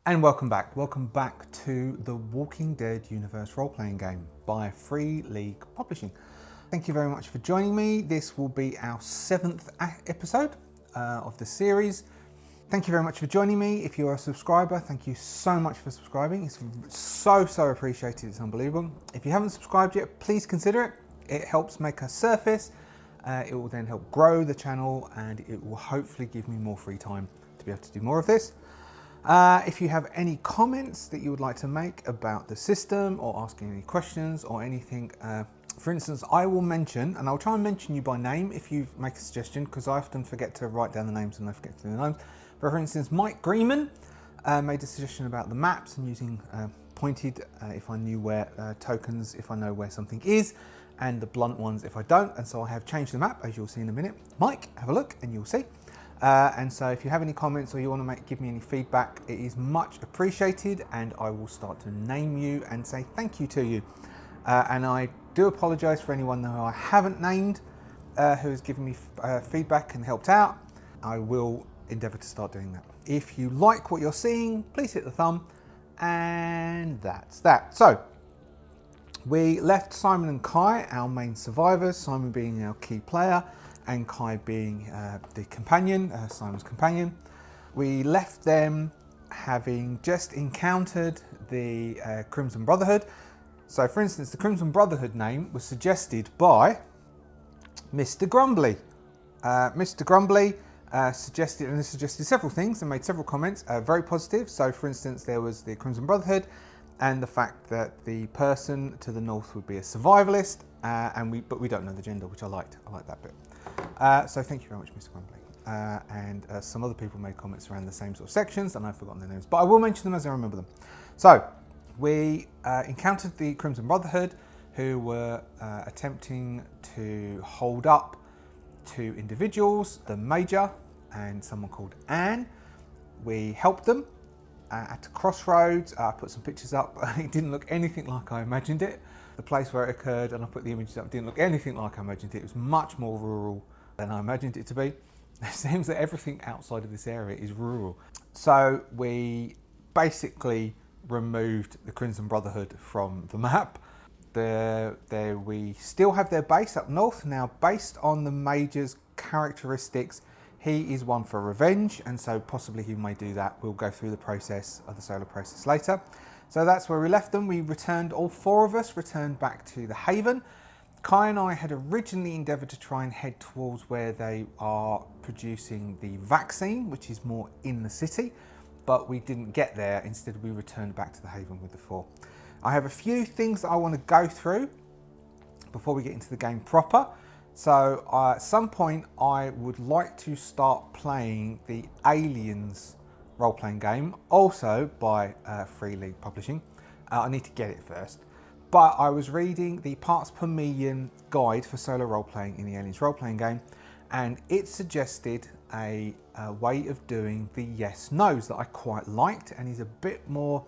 And welcome back. Welcome back to the Walking Dead universe role-playing game by Free League Publishing. Thank you very much for joining me. This will be our 7th episode of the series. Thank you very much for joining me. If you're a subscriber, thank you so much for subscribing. It's so appreciated. It's unbelievable. If you haven't subscribed yet, please consider it. It helps make us surface. It will then help grow the channel, and it will hopefully give me more free time to be able to do more of this. If you have any comments that you would like to make about the system or asking any questions or anything, for instance, I will mention, and I'll try and mention you by name if you make a suggestion, because I often forget to write down the names and I forget to do the names. But for instance, Mike Greenman made a suggestion about the maps and using pointed if I knew where tokens, if I know where something is, and the blunt ones if I don't. And so I have changed the map, as you'll see in a minute. Mike, have a look and you'll see. And so if you have any comments or you want to give me any feedback, it is much appreciated, and I will start to name you and say thank you to you. And I do apologise for anyone who I haven't named who has given me feedback and helped out. I will endeavour to start doing that. If you like what you're seeing, please hit the thumb, and that's that. So we left Simon and Kai, our main survivors, Simon being our key player and Kai being the companion, Simon's companion. We left them having just encountered the Crimson Brotherhood. So for instance, the Crimson Brotherhood name was suggested by Mr. Grumbly. Mr. Grumbly suggested several things and made several comments, very positive. So for instance, there was the Crimson Brotherhood and the fact that the person to the north would be a survivalist, but we don't know the gender, which I liked. I liked that bit. So thank you very much, Mr. Grumbly. And some other people made comments around the same sort of sections, and I've forgotten their names, but I will mention them as I remember them. So we encountered the Crimson Brotherhood, who were attempting to hold up two individuals, the Major and someone called Anne. We helped them at a crossroads. I put some pictures up. It didn't look anything like I imagined it. The place where it occurred, and I put the images up, didn't look anything like I imagined it. It was much more rural than I imagined it to be. It seems that everything outside of this area is rural. So we basically removed the Crimson Brotherhood from the map. We still have their base up north. Now, based on the Major's characteristics, he is one for revenge, and so possibly he may do that. We'll go through the process of the solar process later. So that's where we left them. We returned, all four of us returned back to the Haven. Kai and I had originally endeavoured to try and head towards where they are producing the vaccine, which is more in the city, but we didn't get there. Instead, we returned back to the Haven with the four. I have a few things that I want to go through before we get into the game proper. So at some point, I would like to start playing the Aliens role-playing game, also by Free League Publishing. I need to get it first. But I was reading the parts per million guide for solo role-playing in the Aliens role-playing game, and it suggested a way of doing the yes-nos that I quite liked, and is a bit more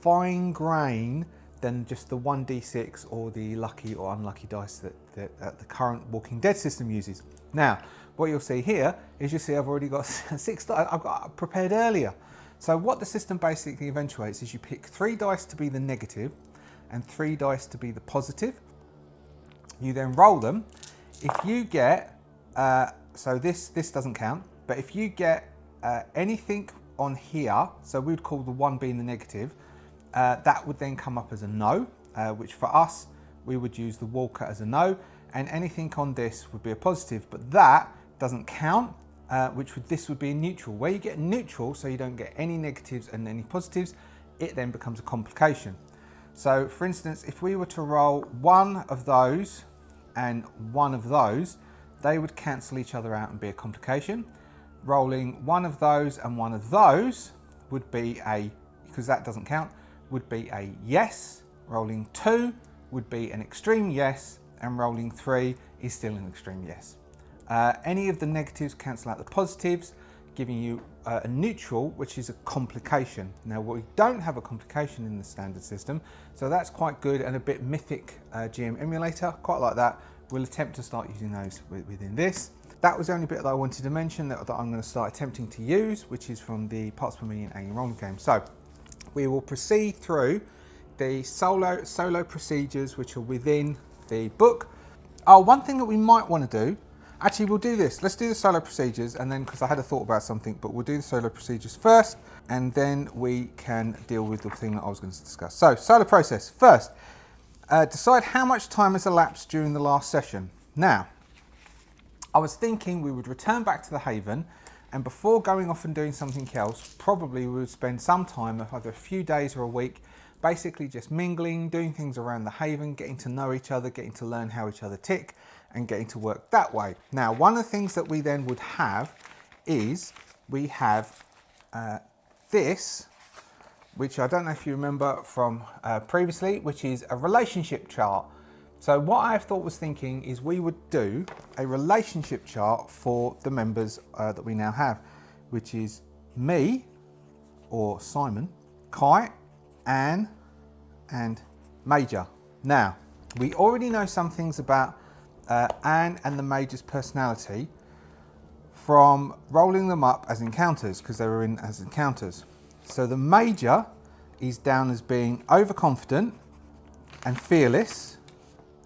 fine grain than just the 1d6 or the lucky or unlucky dice that the current Walking Dead system uses. Now, what you'll see here is I've already got 6 dice I've got prepared earlier. So what the system basically eventuates is you pick 3 dice to be the negative and 3 dice to be the positive. You then roll them. If you get, so this doesn't count, but if you get anything on here, so we would call the 1 being the negative, that would then come up as a no, which for us, we would use the Walker as a no, and anything on this would be a positive, but that doesn't count, this would be a neutral. Where you get neutral, so you don't get any negatives and any positives, it then becomes a complication. So for instance, if we were to roll 1 of those and 1 of those, they would cancel each other out and be a complication. Rolling 1 of those and 1 of those would be because that doesn't count, would be a yes. Rolling 2 would be an extreme yes, and rolling 3 is still an extreme yes. Any of the negatives cancel out the positives, giving you a neutral, which is a complication. Now, we don't have a complication in the standard system, so that's quite good and a bit mythic GM emulator, quite like that. We'll attempt to start using those within this. That was the only bit that I wanted to mention that I'm going to start attempting to use, which is from the Parts Per Million Alien Role game. So we will proceed through the solo procedures which are within the book. Oh, one thing that we might want to do, actually we'll do this. Let's do the solo procedures and then, because I had a thought about something, but we'll do the solo procedures first and then we can deal with the thing that I was going to discuss. So solo process. First, decide how much time has elapsed during the last session. Now, I was thinking we would return back to the Haven, and before going off and doing something else, probably we would spend some time, either a few days or a week, basically just mingling, doing things around the Haven, getting to know each other, getting to learn how each other tick, and getting to work that way. Now, one of the things that we then would have is we have this, which I don't know if you remember from previously, which is a relationship chart. So what I thought was thinking is we would do a relationship chart for the members that we now have, which is me, or Simon, Kai, Anne, and Major. Now, we already know some things about Anne and the Major's personality from rolling them up as encounters, because they were in as encounters. So the Major is down as being overconfident and fearless.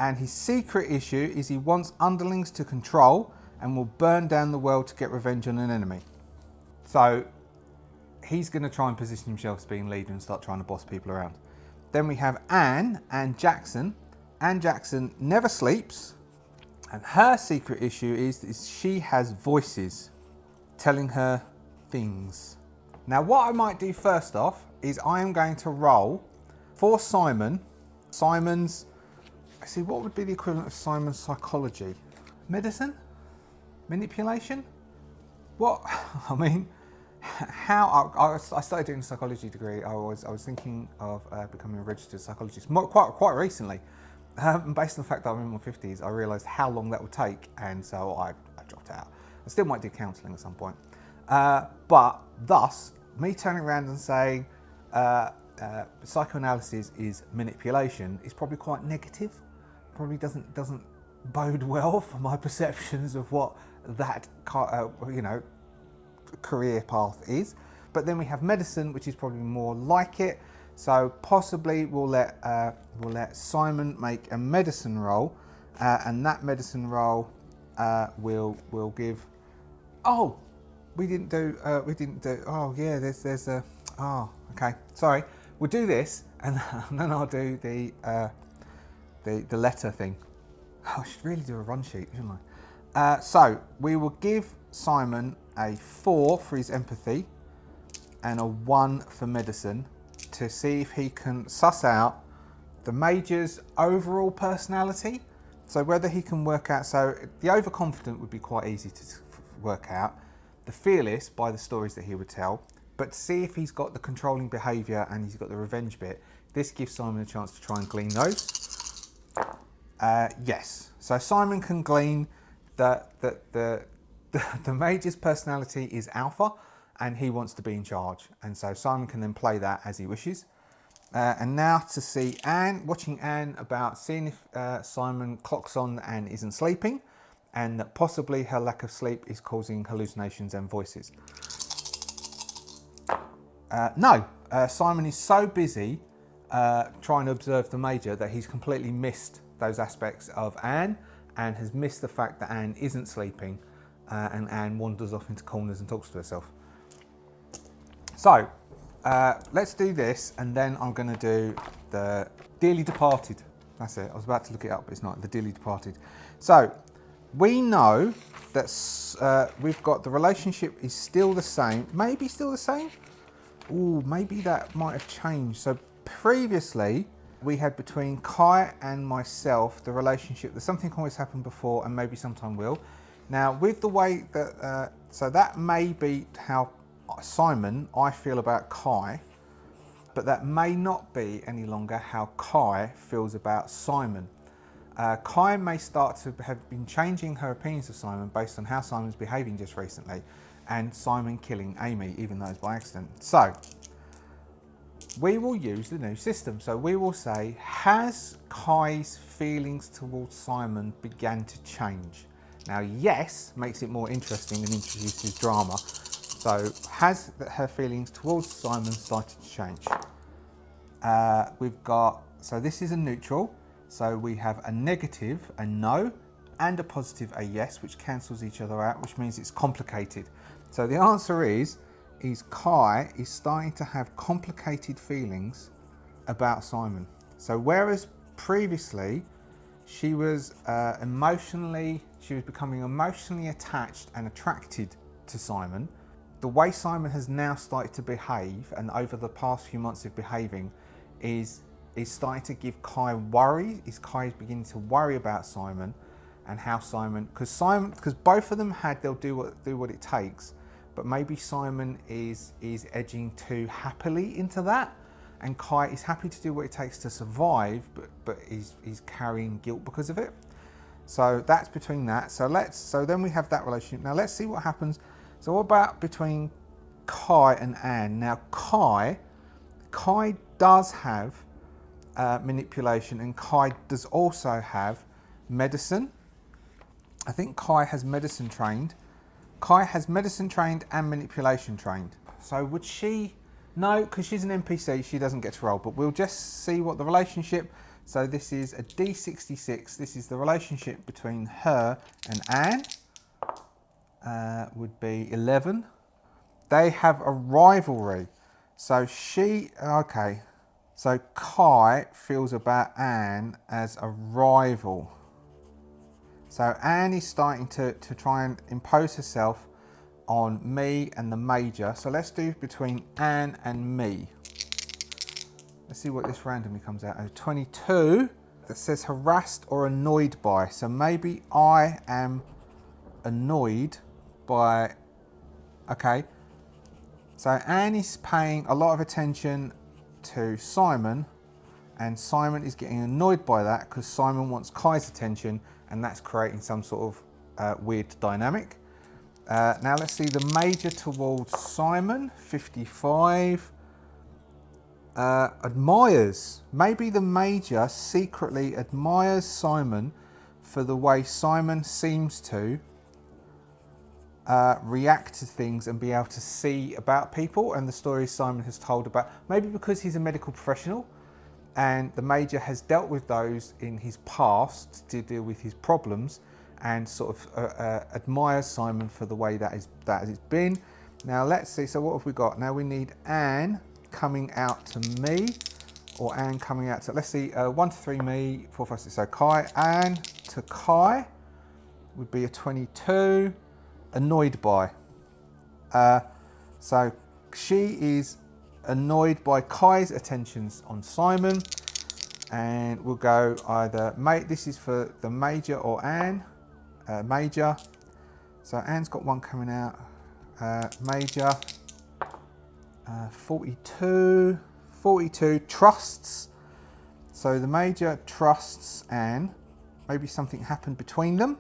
And his secret issue is he wants underlings to control and will burn down the world to get revenge on an enemy. So he's going to try and position himself as being leader and start trying to boss people around. Then we have Anne Jackson. Anne Jackson never sleeps, and her secret issue is she has voices telling her things. Now what I might do first off is I am going to roll for Simon. Simon's, see, what would be the equivalent of Simon's psychology? Medicine? Manipulation? What? I mean, how I started doing a psychology degree. I was thinking of becoming a registered psychologist quite recently. Based on the fact that I'm in my 50s, I realised how long that would take, and so I dropped out. I still might do counselling at some point. But thus, me turning around and saying psychoanalysis is manipulation is probably quite negative. Probably doesn't bode well for my perceptions of what that career path is. But then we have medicine, which is probably more like it. So possibly we'll let Simon make a medicine roll, and that medicine roll will give. Oh, we didn't do. Oh yeah, there's a. Oh, okay. Sorry. We'll do this, and then I'll do the letter thing. Oh, I should really do a run sheet, shouldn't I? So we will give Simon a 4 for his empathy and a 1 for medicine to see if he can suss out the Major's overall personality. So whether he can work out, so the overconfident would be quite easy to work out, the fearless by the stories that he would tell, but to see if he's got the controlling behaviour and he's got the revenge bit, this gives Simon a chance to try and glean those. Yes, so Simon can glean that the Major's personality is alpha and he wants to be in charge, and so Simon can then play that as he wishes. And now to see Anne, watching Anne about seeing if Simon clocks on and isn't sleeping, and that possibly her lack of sleep is causing hallucinations and voices. No, Simon is so busy trying to observe the Major that he's completely missed those aspects of Anne and has missed the fact that Anne isn't sleeping, and Anne wanders off into corners and talks to herself. So let's do this, and then I'm going to do the Dearly Departed. That's it. I was about to look it up, but it's not. The Dearly Departed. So we know that we've got the relationship is still the same. Maybe still the same. Ooh, maybe that might have changed. So previously we had between Kai and myself the relationship that something always happened before and maybe sometime will. Now with the way that, so that may be how Simon, I feel about Kai, but that may not be any longer how Kai feels about Simon. Kai may start to have been changing her opinions of Simon based on how Simon's behaving just recently, and Simon killing Amy, even though it's by accident. So we will use the new system. So we will say, has Kai's feelings towards Simon began to change? Now, yes makes it more interesting and introduces drama. So, has her feelings towards Simon started to change? We've got, so this is a neutral. So we have a negative, a no, and a positive, a yes, which cancels each other out, which means it's complicated. So the answer is Kai is starting to have complicated feelings about Simon. So whereas previously she was becoming emotionally attached and attracted to Simon, the way Simon has now started to behave, and over the past few months of behaving, is starting to give Kai worry. Kai is beginning to worry about Simon and how Simon, because both of them they'll do what it takes, but maybe Simon is edging too happily into that, and Kai is happy to do what it takes to survive, but is carrying guilt because of it. So that's between that. So then we have that relationship. Now let's see what happens. So what about between Kai and Anne? Now Kai does have manipulation, and Kai does also have medicine. I think Kai has medicine trained. Kai has medicine trained and manipulation trained. So would she? No, because she's an NPC, she doesn't get to roll, but we'll just see what the relationship. So this is a D66. This is the relationship between her and Anne. Would be 11. They have a rivalry. So so Kai feels about Anne as a rival. So Anne is starting to try and impose herself on me and the major. So let's do between Anne and me. Let's see what this randomly comes out. 22. That says harassed or annoyed by. So maybe I am annoyed by... Okay. So Anne is paying a lot of attention to Simon, and Simon is getting annoyed by that because Simon wants Kai's attention, and that's creating some sort of weird dynamic. Now let's see the major towards Simon, 55. Admires. Maybe the major secretly admires Simon for the way Simon seems to react to things and be able to see about people and the stories Simon has told about. Maybe because he's a medical professional and the major has dealt with those in his past to deal with his problems, and sort of admires Simon for the way that it's been. Now let's see, so what have we got? Now we need Anne coming out to me, or Anne coming out to, let's see, 1 to 3 me, 4, 5, 6, so Kai. Anne to Kai would be a 22. Annoyed by. So she is annoyed by Kai's attentions on Simon, and we'll go either this is for the major or Anne. Major. So Anne's got one coming out. Major. 42. 42 trusts. So the major trusts Anne. Maybe something happened between them.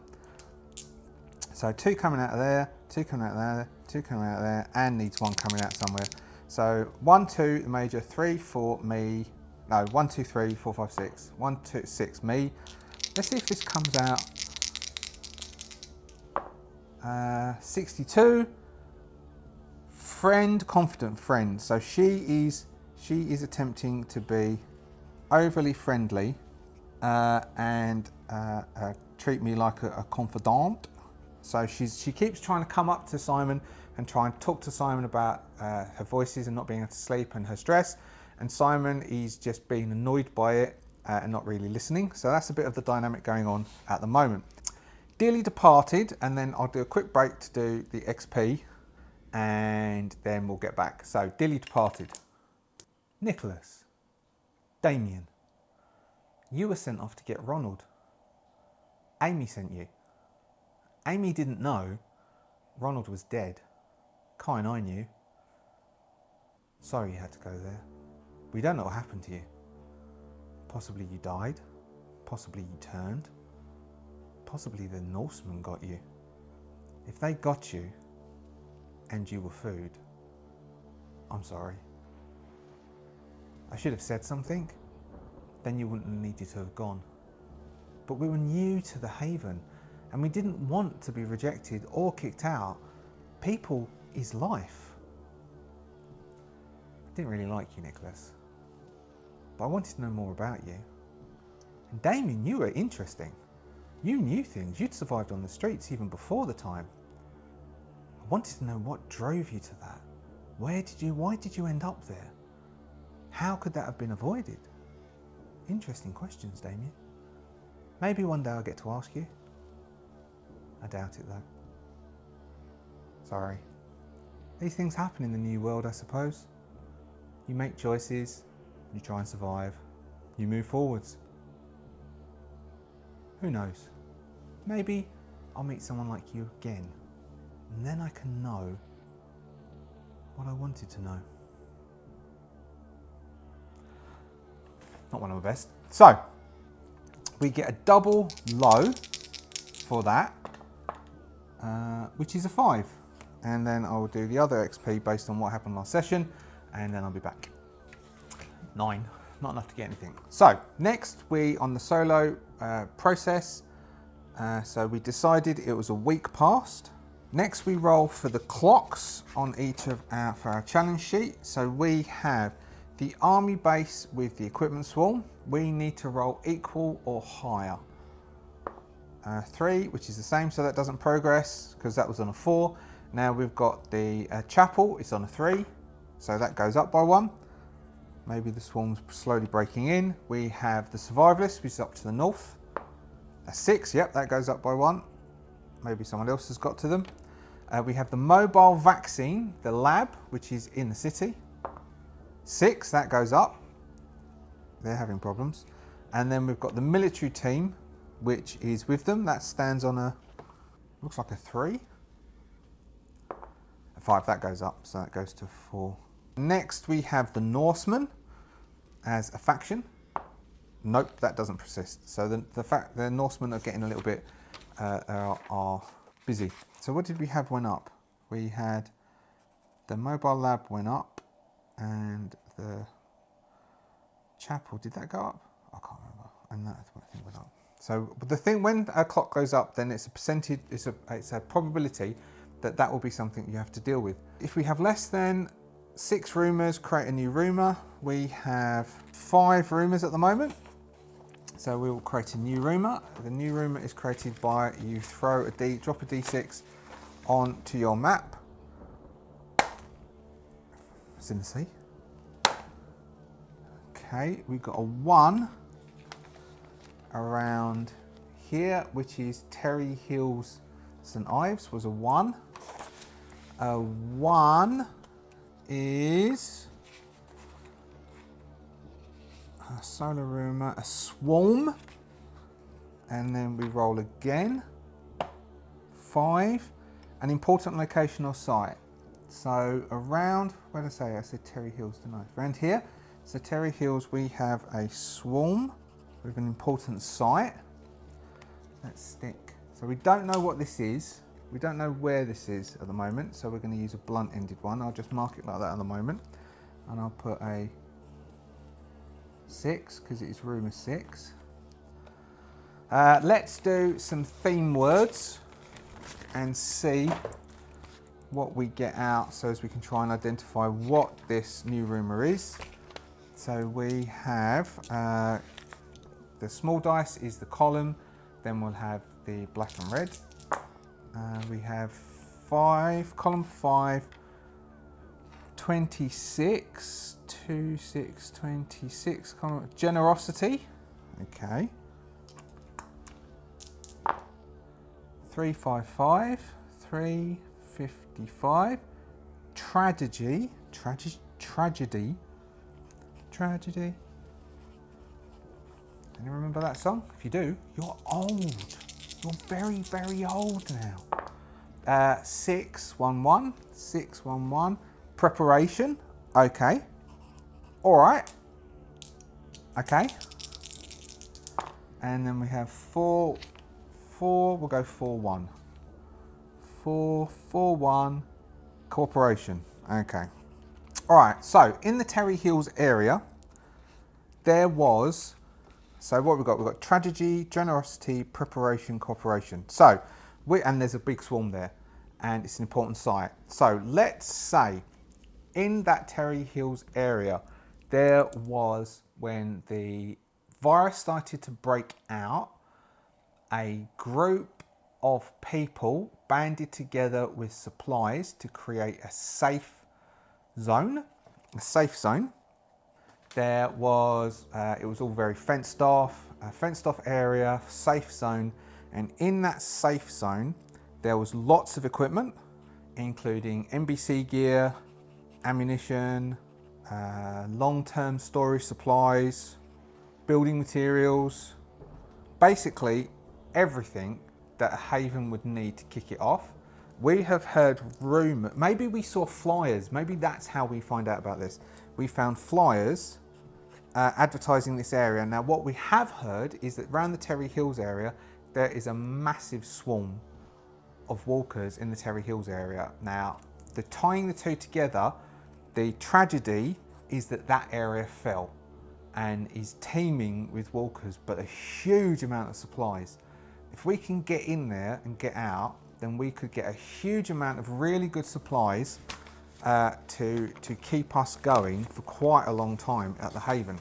So 2 coming out of there, 2 coming out of there, 2 coming out of there, and needs 1 coming out somewhere. So 1, 2, the major, 3, 4, me. No, 1, 2, 3, 4, 5, 6. 1, 2, 6, me. Let's see if this comes out. 62. Friend, confident friend. So she is attempting to be overly friendly and treat me like a confidant. So she keeps trying to come up to Simon and try and talk to Simon about her voices and not being able to sleep and her stress. And Simon is just being annoyed by it and not really listening. So that's a bit of the dynamic going on at the moment. Dearly departed, and then I'll do a quick break to do the XP, and then we'll get back. So dearly departed. Nicholas, Damien, you were sent off to get Ronald. Amy sent you. Amy didn't know Ronald was dead. Kai and I knew. Sorry you had to go there. We don't know what happened to you. Possibly you died. Possibly you turned. Possibly the Norsemen got you. If they got you and you were food, I'm sorry. I should have said something. Then you wouldn't have needed to have gone. But we were new to the Haven, and we didn't want to be rejected or kicked out. People is life. I didn't really like you, Nicholas, but I wanted to know more about you. And Damien, you were interesting. You knew things. You'd survived on the streets even before the time. I wanted to know what drove you to that. Why did you end up there? How could that have been avoided? Interesting questions, Damien. Maybe one day I'll get to ask you. I doubt it though. Sorry. These things happen in the new world, I suppose. You make choices, you try and survive, you move forwards. Who knows? Maybe I'll meet someone like you again, and then I can know what I wanted to know. Not one of my best. So, we get a double low for that, which is a 5. And then I'll do the other XP based on what happened last session, and then I'll be back. 9, not enough to get anything. So, next we on the solo process. So we decided it was a week past. Next we roll for the clocks on each of our challenge sheet. So we have the army base with the equipment swarm. We need to roll equal or higher. 3, which is the same, so that doesn't progress because that was on a 4. Now we've got the chapel, it's on a 3, so that goes up by 1. Maybe the swarm's slowly breaking in. We have the survivalist, which is up to the north. A 6, yep, that goes up by 1. Maybe someone else has got to them. We have the mobile vaccine, the lab, which is in the city. 6, that goes up. They're having problems. And then we've got the military team, which is with them. That stands on a, looks like a 3. A 5, that goes up, so that goes to 4. Next we have the Norsemen as a faction. Nope, that doesn't persist. So the Norsemen are getting a little bit are busy. So what did we have went up? We had the mobile lab went up, and the chapel, did that go up? I can't remember. And that thing went up. So the thing, when a clock goes up, then it's a percentage. It's a probability that will be something you have to deal with. If we have less than 6 rumours, create a new rumour. We have 5 rumours at the moment. So we will create a new rumour. The new rumour is created by you drop a D6 onto your map. It's in the sea. Okay, we've got a 1 around here, which is Terry Hills St Ives was a 1. A 1 is a solar rumour, a swarm, and then we roll again. 5, an important location or site. So around, where did I say? I said Terry Hills tonight. Around here. So Terry Hills, we have a swarm with an important site. Let's stick. So we don't know what this is. We don't know where this is at the moment. So we're going to use a blunt-ended one. I'll just mark it like that at the moment, and I'll put a 6 because it is rumour 6. Let's do some theme words and see what we get out, so as we can try and identify what this new rumour is. So we have the small dice is the column, then we'll have the black and red. We have 5, column 5, 26, 2, 6, 26, generosity, okay. 355, 355, tragedy. Can you remember that song? If you do, you're old. You're very, very old now. 611, 611, preparation, okay. All right, okay. And then we have 4, we'll go 4-1. 4-1, cooperation, okay. All right, so in the Terry Hills area, there was So what we've got tragedy, generosity, preparation, cooperation. So, and there's a big swarm there, and it's an important site. So let's say in that Terry Hills area, there was, when the virus started to break out, a group of people banded together with supplies to create a safe zone, There was, it was all very fenced off, a fenced off area, safe zone, and in that safe zone, there was lots of equipment, including NBC gear, ammunition, long-term storage supplies, building materials, basically everything that a haven would need to kick it off. We have heard rumour, maybe we saw flyers, maybe that's how we find out about this. We found flyers advertising this area. Now what we have heard is that around the Terry Hills area, there is a massive swarm of walkers in the Terry Hills area. Now, tying the two together, the tragedy is that that area fell and is teeming with walkers, but a huge amount of supplies. If we can get in there and get out, then we could get a huge amount of really good supplies to keep us going for quite a long time at the Haven.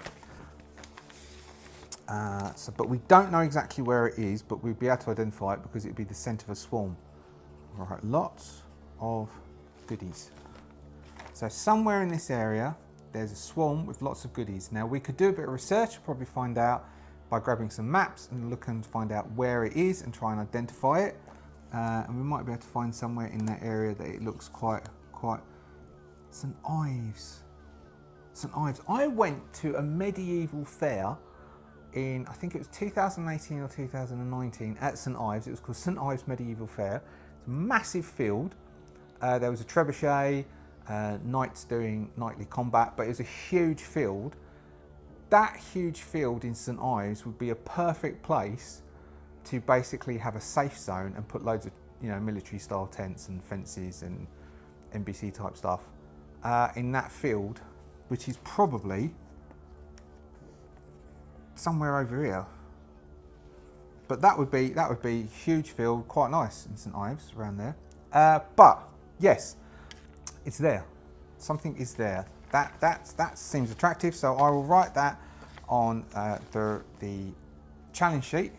But we don't know exactly where it is, but we'd be able to identify it because it'd be the centre of a swarm. All right, lots of goodies. So somewhere in this area, there's a swarm with lots of goodies. Now we could do a bit of research, probably find out by grabbing some maps and look and find out where it is and try and identify it. And we might be able to find somewhere in that area that it looks quite St Ives. St Ives. I went to a medieval fair in, I think it was 2018 or 2019 at St Ives. It was called St Ives Medieval Fair. It's a massive field. There was a trebuchet, knights doing knightly combat, but it was a huge field. That huge field in St Ives would be a perfect place to basically have a safe zone and put loads of, military style tents and fences and NBC type stuff in that field, which is probably somewhere over here. But that would be huge field, quite nice in St Ives around there. But yes, it's there. Something is there. That seems attractive, so I will write that on the challenge sheet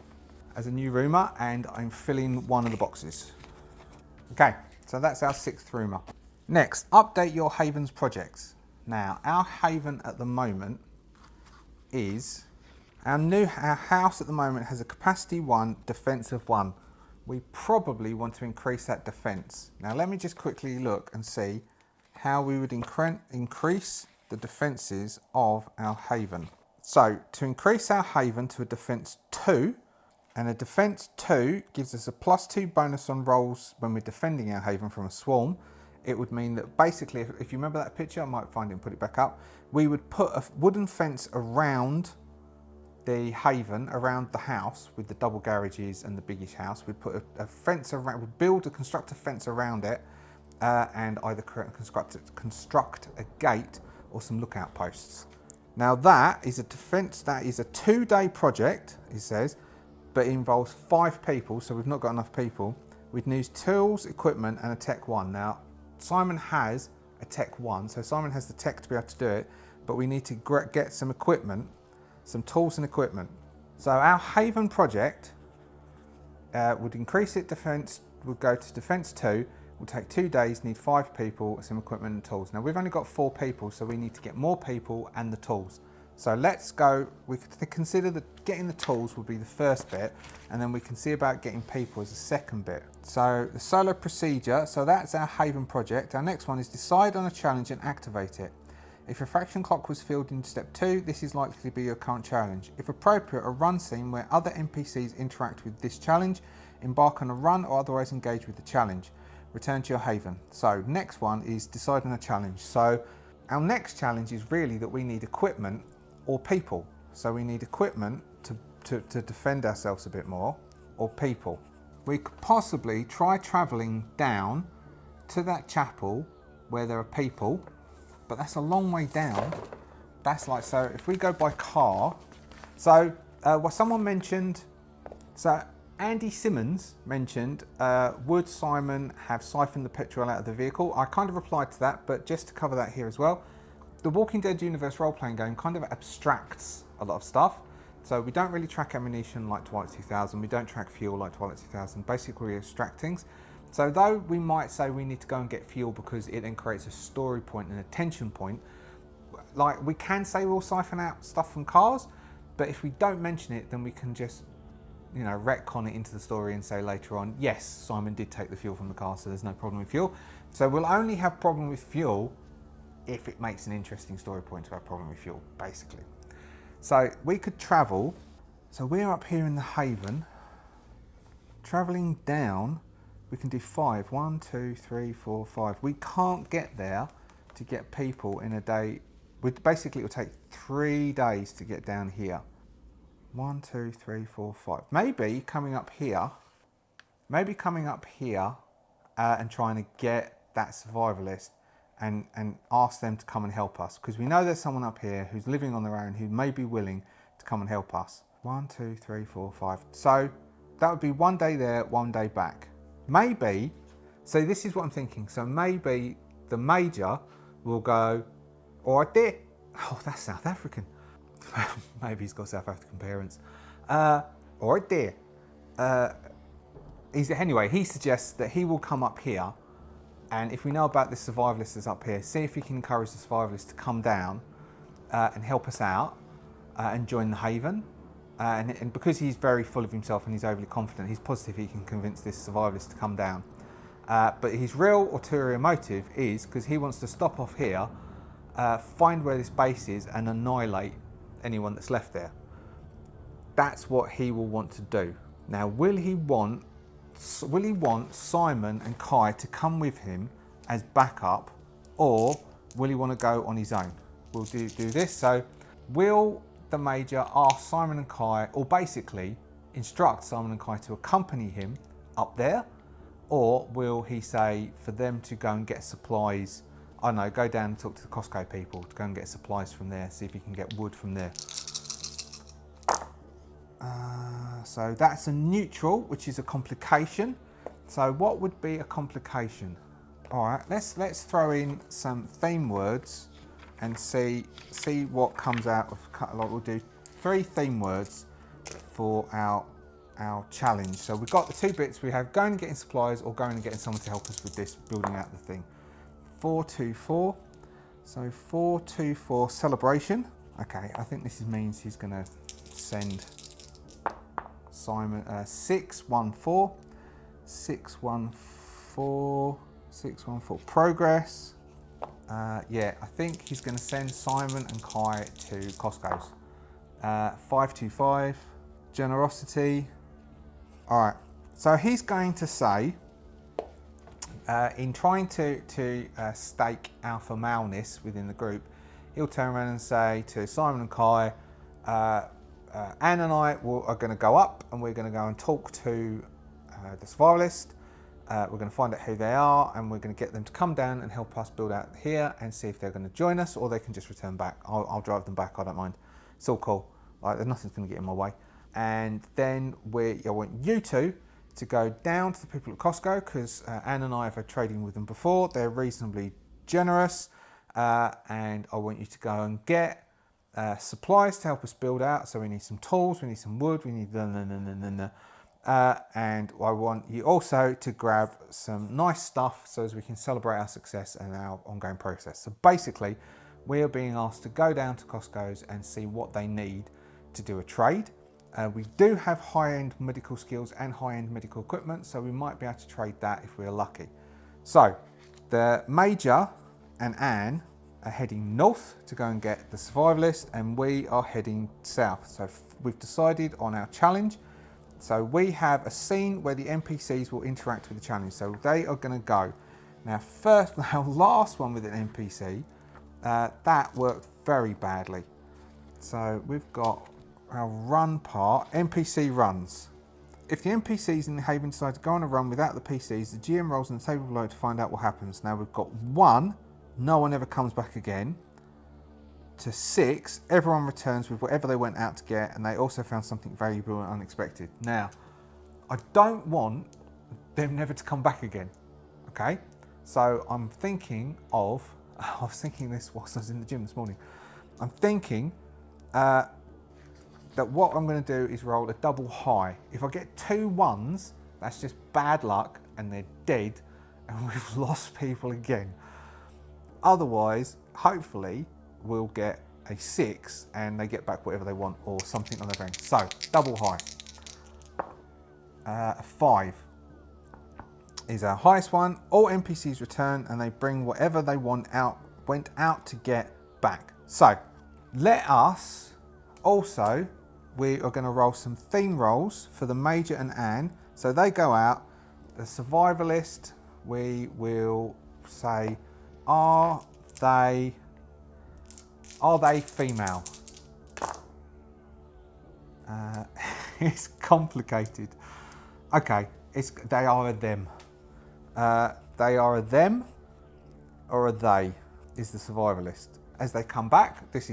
as a new rumour, and I'm filling one of the boxes. Okay, so that's our 6th rumour. Next, update your Haven's projects. Now, our Haven at the moment is, our house at the moment has a capacity 1, defense of 1. We probably want to increase that defense. Now, let me just quickly look and see how we would increase the defenses of our Haven. So, to increase our Haven to a defense 2, and a defense 2 gives us a +2 bonus on rolls when we're defending our Haven from a swarm. It would mean that basically, if you remember that picture, I might find it and put it back up. We would put a wooden fence around the Haven, around the house with the double garages and the biggish house. We'd put a fence around, we'd construct a fence around it, and either construct a gate or some lookout posts. Now that is a defense, that is a 2-day project, it says, but it involves 5 people, so we've not got enough people. We'd need tools, equipment, and a tech 1. Now, Simon has a tech 1, so Simon has the tech to be able to do it, but we need to get some equipment, some tools and equipment. So our Haven project would increase it defense, would go to defense 2, will take 2 days, need 5 people, some equipment and tools. Now we've only got 4 people, so we need to get more people and the tools. So let's go, we could consider that getting the tools would be the first bit, and then we can see about getting people as the second bit. So the solo procedure, so that's our Haven project. Our next one is decide on a challenge and activate it. If your faction clock was filled in step 2, this is likely to be your current challenge. If appropriate, a run scene where other NPCs interact with this challenge, embark on a run or otherwise engage with the challenge. Return to your Haven. So next one is decide on a challenge. So our next challenge is really that we need equipment or people. So we need equipment to defend ourselves a bit more, or people. We could possibly try travelling down to that chapel where there are people, but that's a long way down. That's like, so if we go by car, so Well, someone mentioned, so Andy Simmons mentioned, would Simon have siphoned the petrol out of the vehicle? I kind of replied to that, but just to cover that here as well, the Walking Dead universe role-playing game kind of abstracts a lot of stuff. So we don't really track ammunition like Twilight 2000, we don't track fuel like Twilight 2000, basically we abstract things. So though we might say we need to go and get fuel because it then creates a story point and a tension point, like we can say we'll siphon out stuff from cars, but if we don't mention it, then we can just, you know, retcon it into the story and say later on, yes, Simon did take the fuel from the car, so there's no problem with fuel. So we'll only have problem with fuel if it makes an interesting story point to have problem with fuel, basically. So we could travel, so we're up here in the Haven, traveling down, we can do 5, 1, 2, 3, 4, 5. We can't get there to get people in a day. Basically, it will take 3 days to get down here. 1, 2, 3, 4, 5. Maybe coming up here and trying to get that survivalist and ask them to come and help us. Because we know there's someone up here who's living on their own who may be willing to come and help us. 1, 2, 3, 4, 5. So that would be 1 day there, 1 day back. Maybe, so this is what I'm thinking. So maybe the Major will go, all right there. Oh, that's South African. Maybe he's got South African parents. All right there. Anyway, he suggests that he will come up here, and if we know about the survivalist that's up here, see if he can encourage the survivalist to come down and help us out and join the Haven. And because he's very full of himself and he's overly confident, he's positive he can convince this survivalist to come down. But his real ulterior motive is because he wants to stop off here, find where this base is and annihilate anyone that's left there. That's what he will want to do. Now, will he want Simon and Kai to come with him as backup, or will he want to go on his own? We'll do this. So will the Major ask Simon and Kai, or basically instruct Simon and Kai to accompany him up there, or will he say for them to go and get supplies? I don't know, go down and talk to the Costco people to go and get supplies from there, see if he can get wood from there. So that's a neutral, which is a complication. So what would be a complication? All right, let's throw in some theme words and see what comes out of. Like we'll do 3 theme words for our challenge. So we've got the 2 bits. We have going and getting supplies, or going and getting someone to help us with this, building out the thing. 424. So 424 celebration. Okay, I think this means he's going to send Simon 614 progress. Yeah, I think he's going to send Simon and Kai to Costco's. 525 generosity. All right, so he's going to say, in trying to stake alpha maleness within the group, he'll turn around and say to Simon and Kai, Anne and I are going to go up and we're going to go and talk to the survivalist. We're going to find out who they are, and we're going to get them to come down and help us build out here and see if they're going to join us, or they can just return back. I'll drive them back, I don't mind. It's all cool. Like, nothing's going to get in my way. And then I want you two to go down to the people at Costco, because Anne and I have had trading with them before. They're reasonably generous, and I want you to go and get supplies to help us build out. So we need some tools, we need some wood, we need and I want you also to grab some nice stuff so as we can celebrate our success and our ongoing process. So basically, we are being asked to go down to Costco's and see what they need to do a trade. We do have high-end medical skills and high-end medical equipment, so we might be able to trade that if we're lucky. So the Major and Anne are heading north to go and get the survivalist, and we are heading south. So we've decided on our challenge. So we have a scene where the NPCs will interact with the challenge. So they are going to go. Now, our last one with an NPC, that worked very badly. So we've got our run part, NPC runs. If the NPCs in the Haven decide to go on a run without the PCs, the GM rolls on the table below to find out what happens. Now we've got 1, no one ever comes back again. to 6, everyone returns with whatever they went out to get, and they also found something valuable and unexpected. Now, I don't want them never to come back again, okay? So I'm thinking of, I was thinking this whilst I was in the gym this morning. I'm thinking that what I'm going to do is roll a double high. If I get 2 1s, that's just bad luck and they're dead and we've lost people again. Otherwise, hopefully, we'll get a 6 and they get back whatever they want or something on their range. So, double high. A 5 is our highest one. All NPCs return and they bring whatever they went out to get back. So, let us also, we are going to roll some theme rolls for the Major and Anne. So they go out. The survivalist, we will say, are they female? It's complicated. Okay, they are a them. They are a them or a they is the survivalist. As they come back, this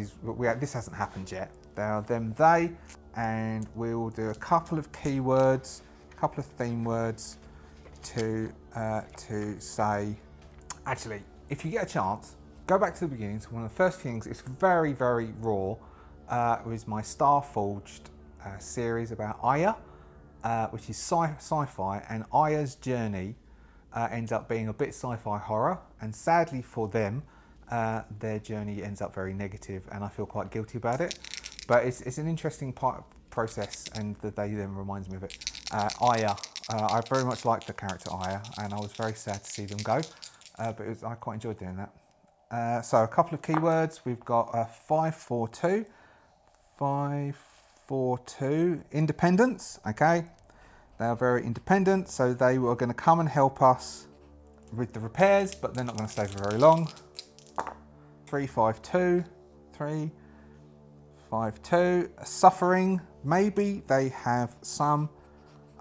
hasn't happened yet. They are them, they, and we will do a couple of keywords, a couple of theme words to say. Actually, if you get a chance, go back to the beginning. So one of the first things, it's very, very raw, was my Starforged series about Aya, which is sci-fi, and Aya's journey ends up being a bit sci-fi horror, and sadly for them, their journey ends up very negative, and I feel quite guilty about it. But it's an interesting process, and the day then reminds me of it. Aya, I very much liked the character Aya, and I was very sad to see them go, but I quite enjoyed doing that. So a couple of keywords, we've got 542, 542, independence, okay? They are very independent, so they are going to come and help us with the repairs, but they're not going to stay for very long. 352, 352, suffering, maybe they have some,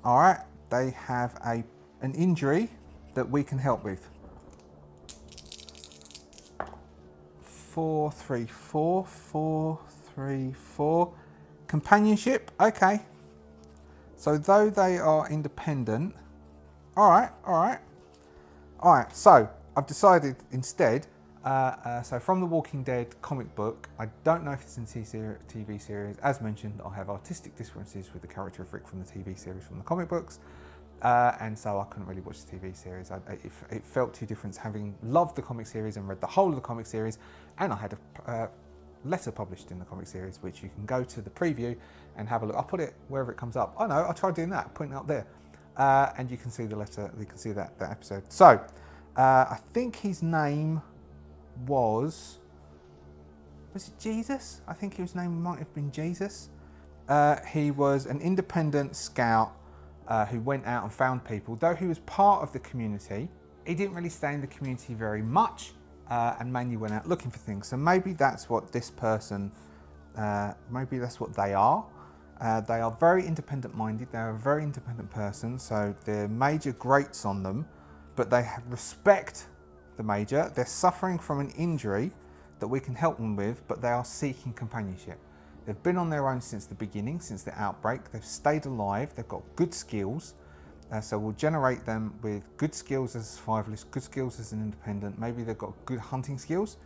all right, they have an injury that we can help with. 434, 434, companionship, okay. So though they are independent, all right. So I've decided instead, so from the Walking Dead comic book, I don't know if it's in TV series. As mentioned, I have artistic differences with the character of Rick from the TV series from the comic books. And so I couldn't really watch the TV series. It felt too different having loved the comic series and read the whole of the comic series. And I had a letter published in the comic series, which you can go to the preview and have a look. I'll put it wherever it comes up. Oh no, I tried doing that, putting it up there. And you can see the letter, you can see that episode. So I think his name was it Jesus? I think his name might have been Jesus. He was an independent scout who went out and found people. Though he was part of the community, he didn't really stay in the community very much and mainly went out looking for things. So maybe that's what this person, maybe that's what they are. They are very independent-minded. They're a very independent person, so their major grates on them, but they respect the major. They're suffering from an injury that we can help them with, but they are seeking companionship. They've been on their own since the beginning, since the outbreak. They've stayed alive. They've got good skills. So we'll generate them with good skills as a survivalist, good skills as an independent. Maybe they've got good hunting skills.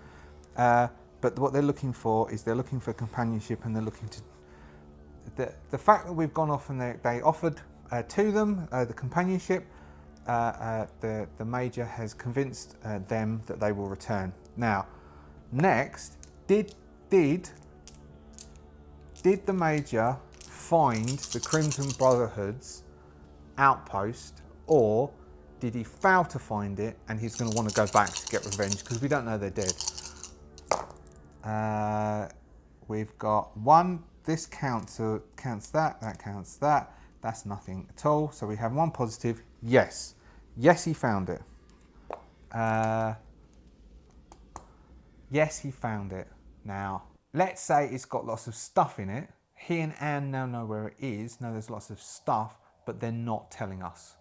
But what they're looking for is they're looking for companionship, and they're looking to... The fact that we've gone off and they offered to them the companionship, the major has convinced them that they will return. Now, next, did the major find the Crimson Brotherhood's outpost, or did he fail to find it and he's going to want to go back to get revenge, because we don't know they're dead. We've got one. This counts that counts that. That's nothing at all. So we have one positive. Yes, he found it. Yes, he found it. Now, let's say it's got lots of stuff in it. He and Anne now know where it is. Know there's lots of stuff, but they're not telling us.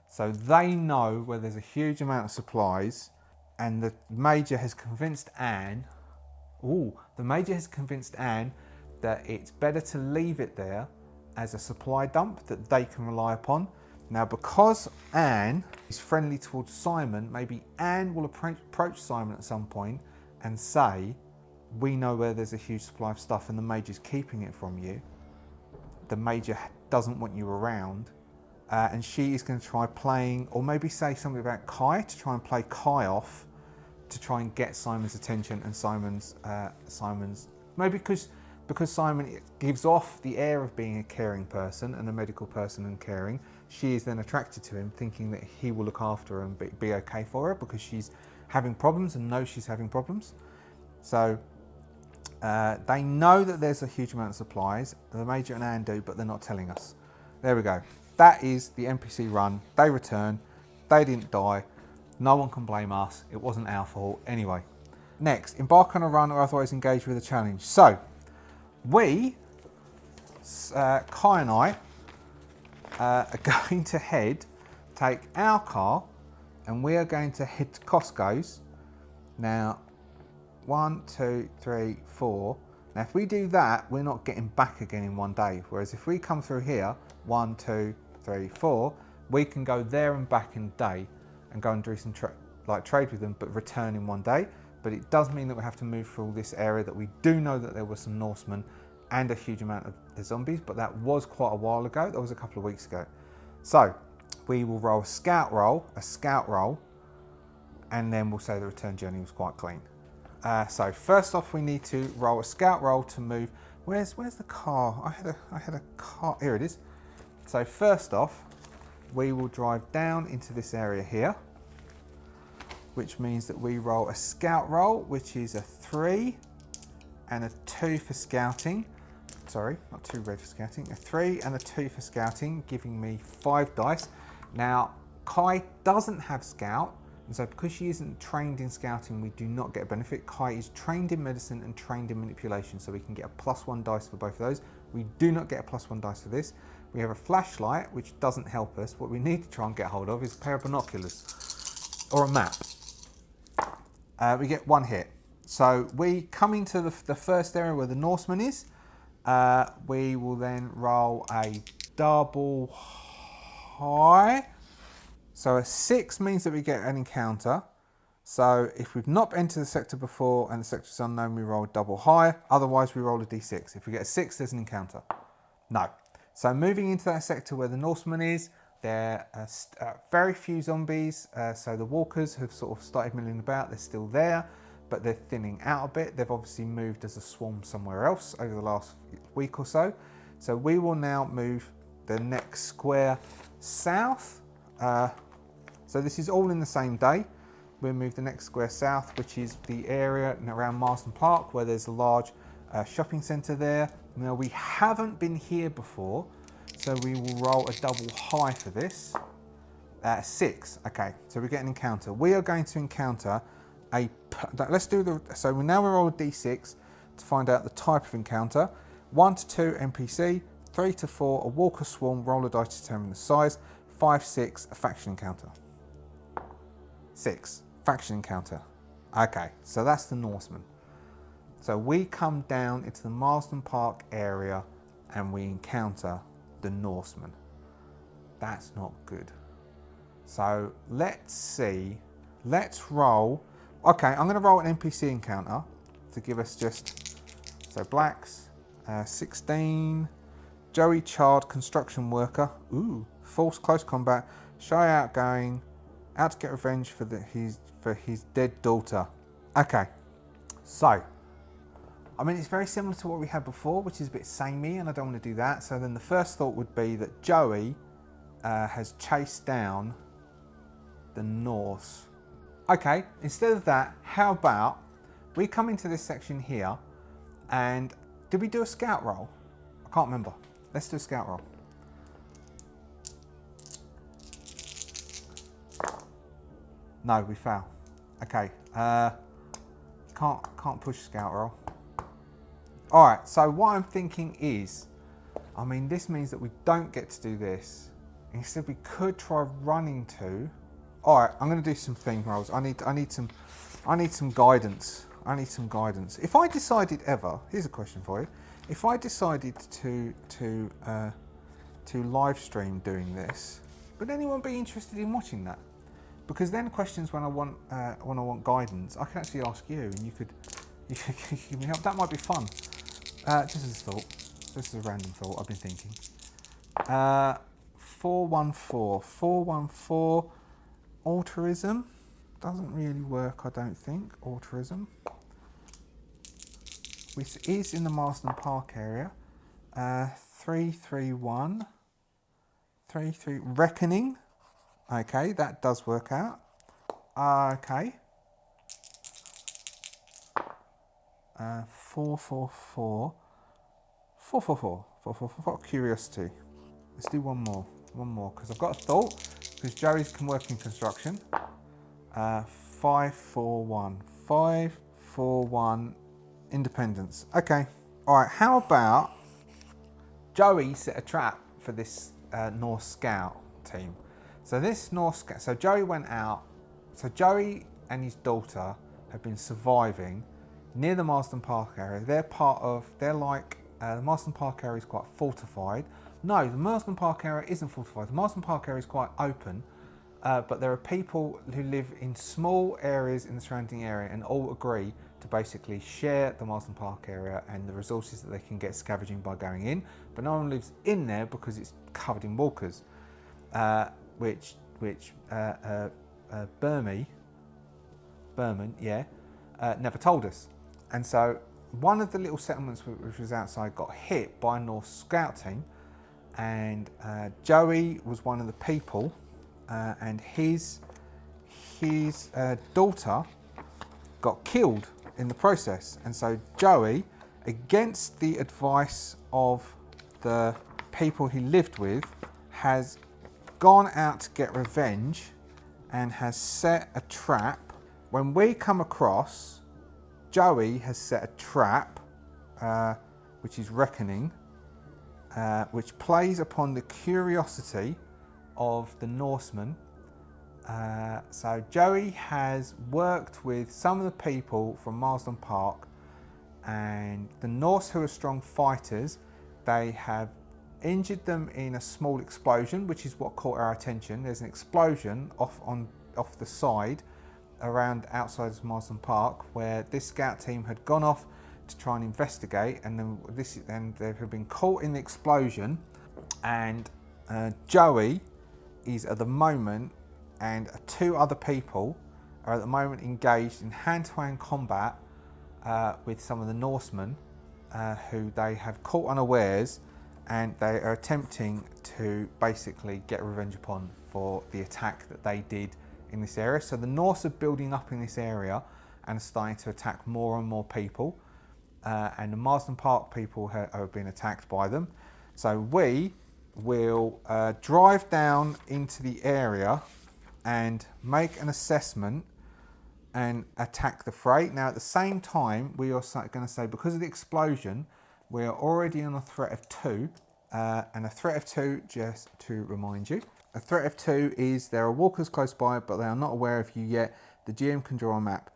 So they know where there's a huge amount of supplies, and the major has convinced Anne Ooh, the Major has convinced Anne that it's better to leave it there as a supply dump that they can rely upon. Now, because Anne is friendly towards Simon, maybe Anne will approach Simon at some point and say, we know where there's a huge supply of stuff and the Major's keeping it from you. The Major doesn't want you around. And she is going to try playing, or maybe say something about Kai, to try and play Kai off, to try and get Simon's attention, and Simon's maybe because Simon gives off the air of being a caring person and a medical person and caring, she is then attracted to him, thinking that he will look after her and be okay for her because she's having problems and knows she's having problems. So they know that there's a huge amount of supplies. The Major and Anne do, but they're not telling us. There we go. That is the NPC run. They return. They didn't die. No one can blame us. It wasn't our fault. Anyway, next, embark on a run or otherwise engage with a challenge. So, we, Kai and I, are going to take our car, and we are going to head to Costco's. Now, 1, 2, 3, 4. Now, if we do that, we're not getting back again in one day. Whereas if we come through here, 1, 2, 3, 4, we can go there and back in a day and go and do some trade with them, but return in one day. But it does mean that we have to move through this area that we do know that there were some Norsemen and a huge amount of the zombies, but that was quite a while ago. That was a couple of weeks ago. So we will roll a scout roll, and then we'll say the return journey was quite clean. So first off, we need to roll a scout roll to move. Where's the car? I had a car. Here it is. So first off, we will drive down into this area here, which means that we roll a scout roll, which is a 3 and a 2 for scouting. Sorry, not 2 red for scouting. A 3 and a 2 for scouting, giving me 5 dice. Now, Kai doesn't have scout, and so because she isn't trained in scouting, we do not get a benefit. Kai is trained in medicine and trained in manipulation, so we can get a +1 dice for both of those. We do not get a +1 dice for this. We have a flashlight, which doesn't help us. What we need to try and get hold of is a pair of binoculars or a map. We get 1 hit. So we come into the first area where the Norseman is. We will then roll a double high. So a 6 means that we get an encounter. So if we've not entered the sector before and the sector is unknown, we roll double high. Otherwise, we roll a d6. If we get a 6, there's an encounter. No. So moving into that sector where the Norseman is, there are very few zombies. So the walkers have sort of started milling about. They're still there, but they're thinning out a bit. They've obviously moved as a swarm somewhere else over the last week or so. So we will now move the next square south. So this is all in the same day. We'll move the next square south, which is the area around Marsden Park, where there's a large shopping centre there. Now, we haven't been here before, so we will roll a double high for this. 6, okay, so we get an encounter. We are going to encounter so now we roll a d6 to find out the type of encounter. 1 to 2 NPC, 3 to 4 a walker swarm, roll a dice to determine the size. 5, 6 a faction encounter. 6 faction encounter. Okay, so that's the Norseman. So we come down into the Marsden Park area and we encounter the Norseman. That's not good. So let's see. Let's roll. Okay, I'm going to roll an NPC encounter to give us so blacks, 16, Joey Chard, construction worker, ooh, false close combat, shy outgoing, out to get revenge for his dead daughter. Okay, so, I mean, it's very similar to what we had before, which is a bit samey, and I don't want to do that. So then the first thought would be that Joey has chased down the Norse. Okay, instead of that, how about we come into this section here, and did we do a scout roll? I can't remember. Let's do a scout roll. No, we fail. Okay, can't push scout roll. All right, so what I'm thinking is, I mean, this means that we don't get to do this. Instead, we could try running to. All right, I'm going to do some theme rolls. I need some guidance. I need some guidance. If I decided ever, here's a question for you. If I decided to live stream doing this, would anyone be interested in watching that? Because then questions when I want guidance, I can actually ask you, and you could give me help. That might be fun. Just as a thought. This is a random thought I've been thinking. 414 altruism doesn't really work, I don't think. Altruism, which is in the Marsden Park area. 331 reckoning. Okay, that does work out. Okay. 444 curiosity. Let's do one more because I've got a thought, because Joey's can work in construction. 541 independence. Okay, all right, how about Joey set a trap for this Norse Scout team? So this Norse Scout, so Joey went out, so Joey and his daughter have been surviving near the Marsden Park area. The Marsden Park area is quite fortified. No, the Marsden Park area isn't fortified. The Marsden Park area is quite open, but there are people who live in small areas in the surrounding area and all agree to basically share the Marsden Park area and the resources that they can get scavenging by going in. But no one lives in there because it's covered in walkers, which Berman, never told us. And so one of the little settlements which was outside got hit by a Norse Scout team, and Joey was one of the people, and his daughter got killed in the process. And so Joey, against the advice of the people he lived with, has gone out to get revenge and has set a trap. When we come across, Joey has set a trap, which is reckoning, which plays upon the curiosity of the Norsemen. So Joey has worked with some of the people from Marsden Park, and the Norse, who are strong fighters, they have injured them in a small explosion, which is what caught our attention. There's an explosion off the side around outside of Marsden Park, where this scout team had gone off to try and investigate, and then they have been caught in the explosion. And Joey is at the moment, and two other people are at the moment engaged in hand-to-hand combat with some of the Norsemen who they have caught unawares, and they are attempting to basically get revenge upon for the attack that they did in this area. So the Norse are building up in this area and are starting to attack more and more people, and the Marsden Park people have been attacked by them. So we will drive down into the area and make an assessment and attack the freight. Now at the same time, we are going to say, because of the explosion, we are already on a threat of 2, and a threat of 2, just to remind you, a threat of 2 is there are walkers close by, but they are not aware of you yet. The GM can draw a map.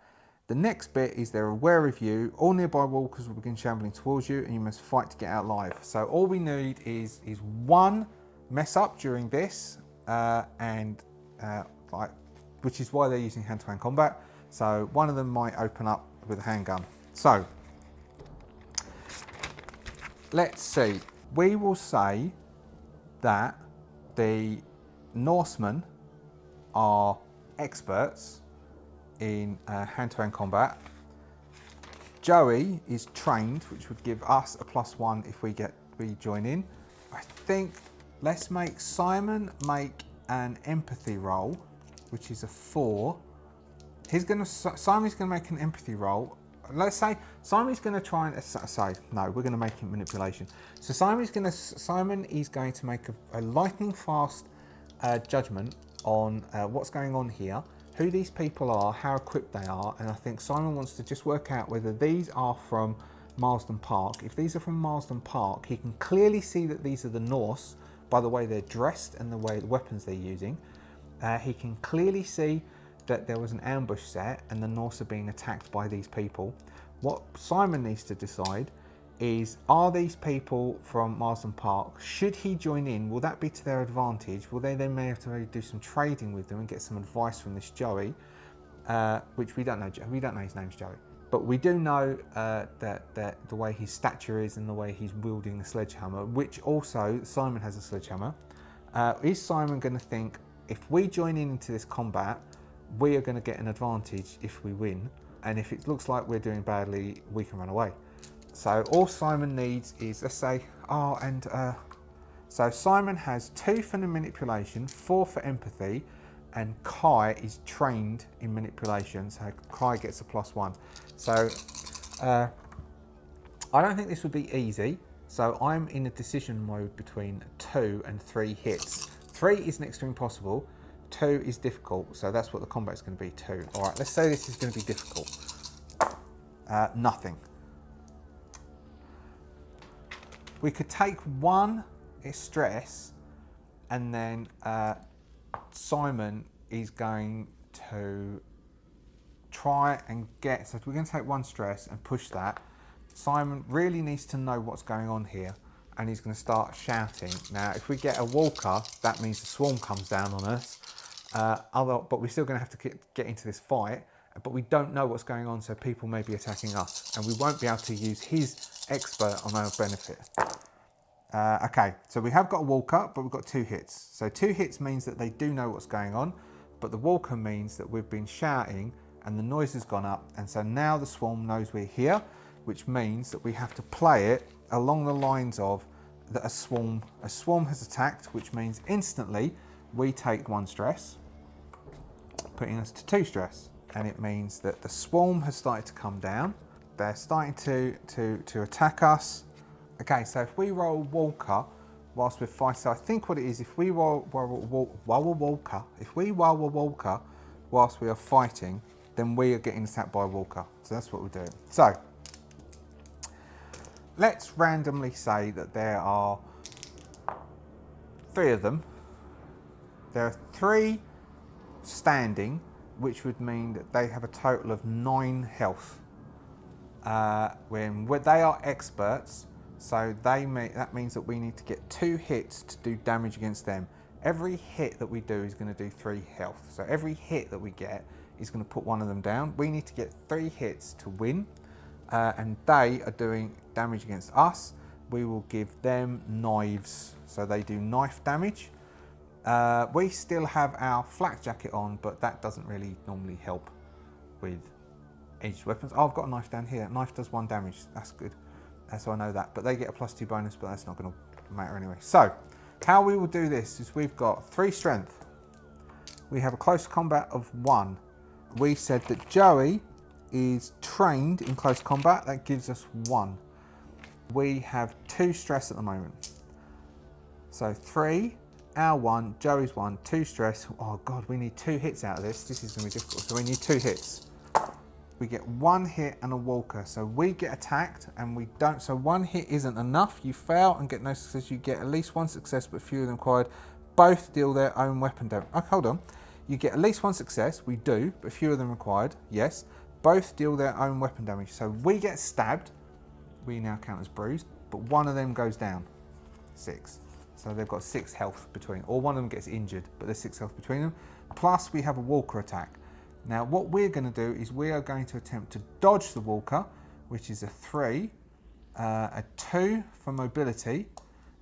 The next bit is they're aware of you. All nearby walkers will begin shambling towards you, and you must fight to get out alive. So all we need is one mess up during this, which is why they're using hand-to-hand combat. So one of them might open up with a handgun. So let's see. We will say that the Norsemen are experts in hand-to-hand combat. Joey is trained, which would give us a +1 if we join in. I think let's make Simon make an empathy roll, which is a 4. Simon's going to make an empathy roll. Let's say Simon's going to try and no, we're going to make it manipulation. So Simon is going to make a lightning fast judgment on what's going on here, who these people are, how equipped they are, and I think Simon wants to just work out whether these are from Marsden Park. If these are from Marsden Park, he can clearly see that these are the Norse by the way they're dressed and the weapons they're using. He can clearly see that there was an ambush set and the Norse are being attacked by these people. What Simon needs to decide is, are these people from Marsden Park? Should he join in? Will that be to their advantage? Will they then may have to do some trading with them and get some advice from this Joey, which we don't know. We don't know his name's Joey, but we do know that the way his stature is and the way he's wielding the sledgehammer, which also Simon has a sledgehammer. Is Simon going to think, if we join into this combat, we are going to get an advantage if we win, and if it looks like we're doing badly, we can run away? So all Simon needs is, let's say, so Simon has 2 for the manipulation, 4 for empathy, and Kai is trained in manipulation, so Kai gets a +1. So I don't think this would be easy, so I'm in a decision mode between 2 and 3 hits. 3 is next to impossible, 2 is difficult, so that's what the combat's going to be, 2. All right, let's say this is going to be difficult. Nothing. We could take 1 stress, and then Simon is going to try and get, so we're going to take 1 stress and push that. Simon really needs to know what's going on here, and he's going to start shouting. Now, if we get a walker, that means the swarm comes down on us. But we're still going to have to get into this fight, but we don't know what's going on, so people may be attacking us, and we won't be able to use his expert on our benefit. Okay, so we have got a walker, but we've got 2 hits. So 2 hits means that they do know what's going on, but the walker means that we've been shouting and the noise has gone up, and so now the swarm knows we're here, which means that we have to play it along the lines of that a swarm has attacked, which means instantly we take 1 stress, putting us to 2 stress, and it means that the swarm has started to come down. They're starting to attack us. Okay, so if we roll walker whilst we're fighting, so I think what it is, if we roll walker whilst we are fighting, then we are getting attacked by a walker. So that's what we'll do. So let's randomly say that there are 3 of them. There are 3 standing, which would mean that they have a total of 9 health. When they are experts, so that means that we need to get 2 hits to do damage against them. Every hit that we do is going to do 3 health. So every hit that we get is going to put 1 of them down. We need to get 3 hits to win, and they are doing damage against us. We will give them knives, so they do knife damage. We still have our flak jacket on, but that doesn't really normally help with edged weapons. Oh, I've got a knife down here. Knife does 1 damage. That's good. So I know that. But they get a +2 bonus, but that's not going to matter anyway. So how we will do this is we've got 3 strength. We have a close combat of 1. We said that Joey is trained in close combat. That gives us 1. We have 2 stress at the moment. So 3, our 1, Joey's 1, 2 stress. Oh God, we need 2 hits out of this. This is going to be difficult. So we need 2 hits. We get 1 hit and a walker. So we get attacked and we don't. So 1 hit isn't enough. You fail and get no success. You get at least 1 success, but fewer than required. Both deal their own weapon damage. Oh, hold on. You get at least 1 success. We do, but fewer than required. Yes. Both deal their own weapon damage. So we get stabbed. We now count as bruised, but 1 of them goes down. 6. So they've got 6 health between, or 1 of them gets injured, but there's 6 health between them. Plus we have a walker attack. Now what we're going to do is we are going to attempt to dodge the walker, which is a 3, a 2 for mobility,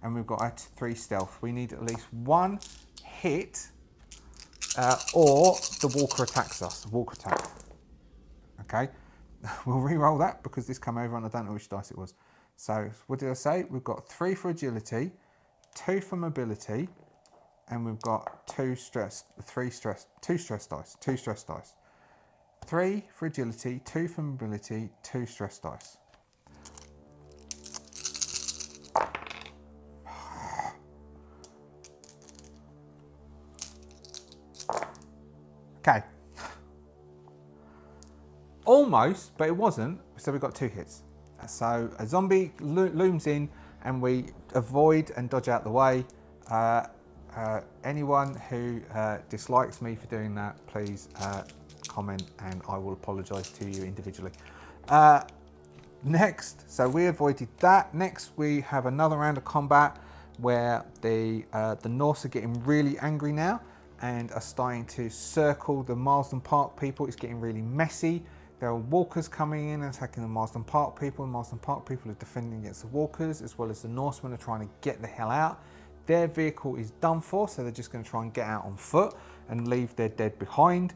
and we've got a 3 stealth. We need at least 1 hit, or the walker attacks us, the walker attack. Okay, we'll re-roll that because this came over and I don't know which dice it was. So what did I say? We've got 3 for agility, 2 for mobility, and we've got 2 stress dice. 3 for agility, 2 for mobility, 2 stress dice. Okay. Almost, but it wasn't, so we got 2 hits. So a zombie looms in and we avoid and dodge out the way. Anyone who dislikes me for doing that, please comment and I will apologise to you individually. Next, so we avoided that. Next, we have another round of combat where the Norse are getting really angry now and are starting to circle the Marsden Park people. It's getting really messy. There are walkers coming in and attacking the Marsden Park people. And Marsden Park people are defending against the walkers, as well as the Norsemen are trying to get the hell out. Their vehicle is done for, so they're just going to try and get out on foot and leave their dead behind.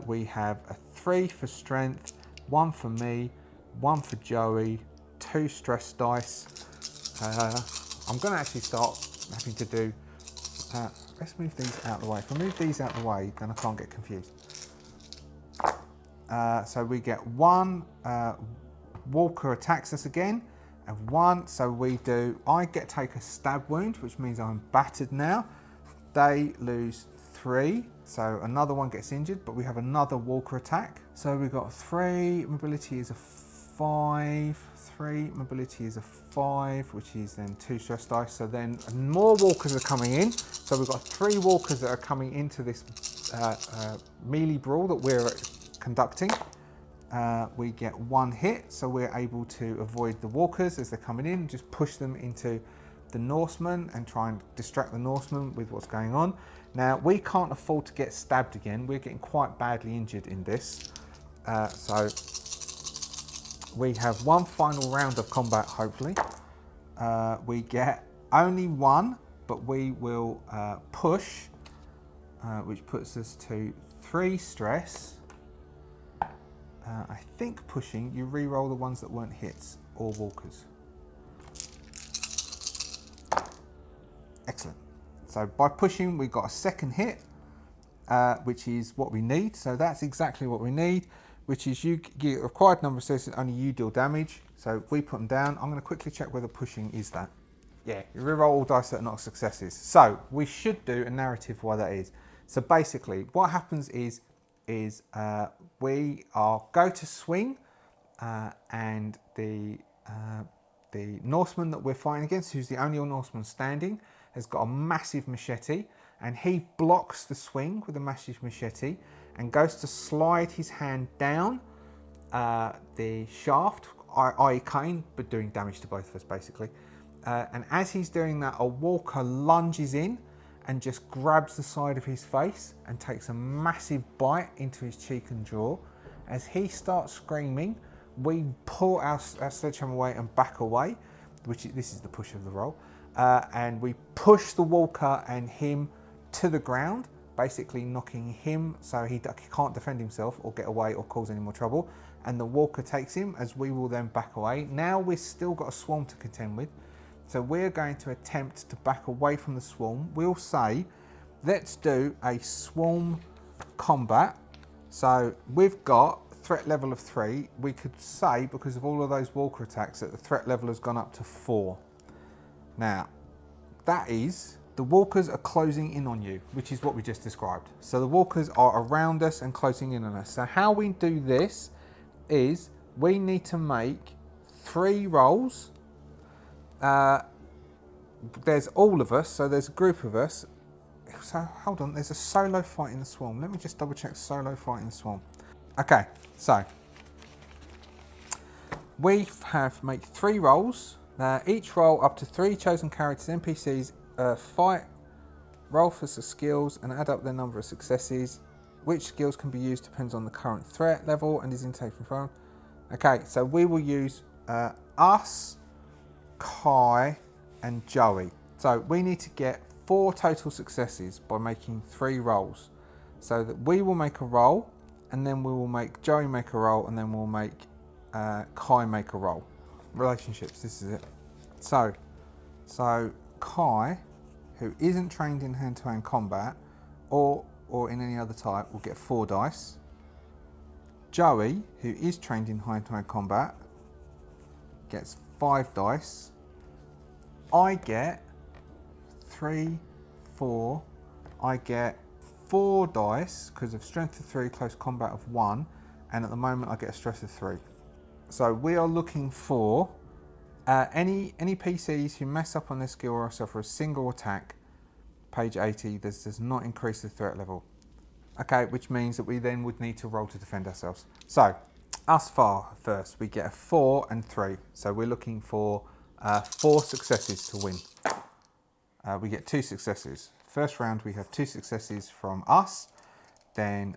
We have a 3 for strength, 1 for me, 1 for Joey, 2 stress dice. I'm going to actually start having to do... let's move these out of the way. If I move these out of the way, then I can't get confused. So we get 1 walker attacks us again, and 1. So we do... I take a stab wound, which means I'm battered now. They lose 3. So another one gets injured, but we have another walker attack. So we've got 3, mobility is a 5, 3, mobility is a 5, which is then 2 stress dice. So then more walkers are coming in. So we've got 3 walkers that are coming into this melee brawl that we're conducting. We get 1 hit, so we're able to avoid the walkers as they're coming in, just push them into the Norsemen and try and distract the Norsemen with what's going on. Now, we can't afford to get stabbed again. We're getting quite badly injured in this. So we have 1 final round of combat, hopefully. We get only 1, but we will push, which puts us to 3 stress. I think pushing, you re-roll the ones that weren't hits or walkers. Excellent. So by pushing, we got a 2nd hit, which is what we need. So that's exactly what we need, which is you get a required number of successes, only you deal damage. So we put them down. I'm going to quickly check whether pushing is that. Yeah, you re-roll all dice that are not successes. So we should do a narrative why that is. So basically, what happens is we go to swing, and the Norseman that we're fighting against, who's the only Norseman standing, has got a massive machete, and he blocks the swing with a massive machete and goes to slide his hand down the shaft, i.e. Kane, but doing damage to both of us basically. And as he's doing that, a walker lunges in and just grabs the side of his face and takes a massive bite into his cheek and jaw. As he starts screaming, we pull our sledgehammer away and back away, this is the push of the roll, and we push the walker and him to the ground, basically knocking him so he can't defend himself or get away or cause any more trouble, and the walker takes him as we will then back away. Now we've still got a swarm to contend with, so we're going to attempt to back away from the swarm. We'll say, let's do a swarm combat. So we've got threat level of 3. We could say, because of all of those walker attacks, that the threat level has gone up to 4. Now, that is, the walkers are closing in on you, which is what we just described. So the walkers are around us and closing in on us. So how we do this is we need to make 3 rolls. There's all of us, so there's a group of us. So hold on, there's a solo fight in the swarm. Let me just double check solo fight in the swarm. Okay, so we have make 3 rolls. Each roll up to 3 chosen characters, NPCs, fight, roll for the skills and add up their number of successes. Which skills can be used depends on the current threat level and is intake from. Okay, so we will use us, Kai and Joey. So we need to get 4 total successes by making 3 rolls. So that we will make a roll, and then we will make Joey make a roll, and then we'll make Kai make a roll. Relationships, this is it. So Kai, who isn't trained in hand-to-hand combat or in any other type, will get 4 dice. Joey, who is trained in hand-to-hand combat, gets 5 dice. I get 3, 4. I get 4 dice because of strength of 3, close combat of 1, and at the moment I get a stress of 3. So we are looking for any PCs who mess up on their skill or suffer a single attack page 80, this does not increase the threat level. Okay, which means that we then would need to roll to defend ourselves. So, us first, we get a 4 and 3. So we're looking for 4 successes to win. We get 2 successes. First round, we have 2 successes from us. Then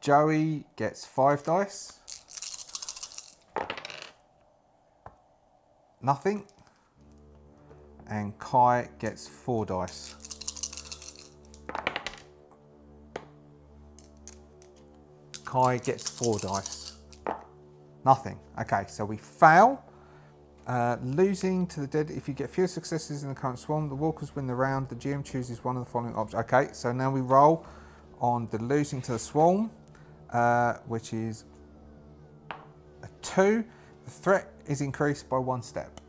Joey gets 5 dice. Nothing. And Kai gets 4 dice. Kai gets 4 dice. Nothing. Okay, so we fail. Losing to the dead. If you get fewer successes in the current swarm, the walkers win the round. The GM chooses one of the following options. Okay, so now we roll on the losing to the swarm, which is a 2. The threat is increased by 1 step.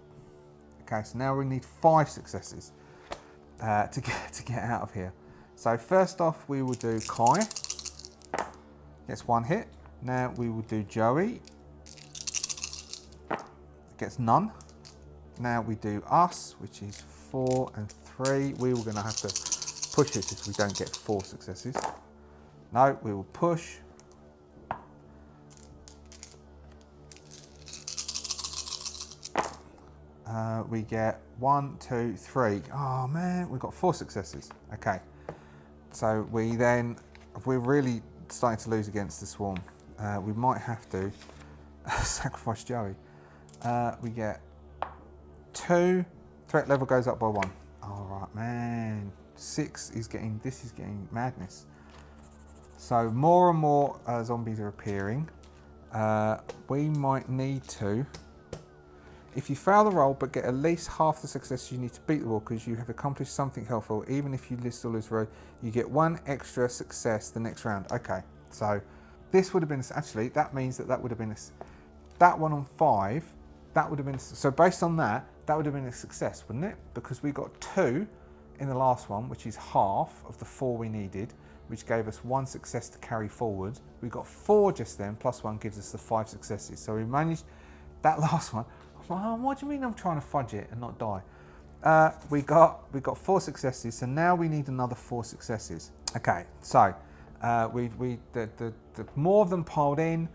Okay, so now we need 5 successes to get out of here. So first off, we will do Kai. Gets 1 hit. Now we will do Joey. Gets none. Now we do us, which is 4 and 3. We were going to have to push this if we don't get 4 successes. No, we will push. We get 1, 2, 3. Oh man, we've got 4 successes. Okay. So we're really starting to lose against the swarm. We might have to sacrifice Joey. We get 2. Threat level goes up by 1. All right, man. 6 is getting. This is getting madness. So more and more zombies are appearing. We might need to. If you fail the roll but get at least half the success you need to beat the walkers, you have accomplished something helpful. Even if you still lose the road, you get 1 extra success the next round. Okay, so this would have been actually. That means that would have been that one on 5. That would have been so. Based on that, that would have been a success, wouldn't it? Because we got 2 in the last one, which is half of the 4 we needed, which gave us 1 success to carry forward. We got 4 just then, plus 1 gives us the 5 successes. So we managed that last one. What do you mean I'm trying to fudge it and not die? We got 4 successes, so now we need another 4 successes. Okay, so the more of them piled in.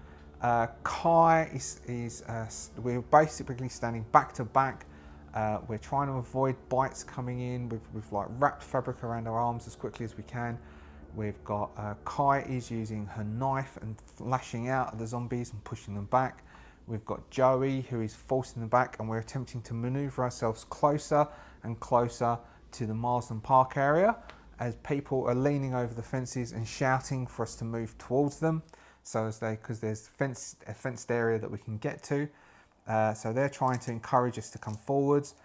Kai we're basically standing back to back. We're trying to avoid bites coming in. We've like wrapped fabric around our arms as quickly as we can. We've got Kai is using her knife and lashing out at the zombies and pushing them back. We've got Joey who is forcing them back, and we're attempting to maneuver ourselves closer and closer to the Marsden Park area as people are leaning over the fences and shouting for us to move towards them. So because there's a fenced area that we can get to. So they're trying to encourage us to come forwards,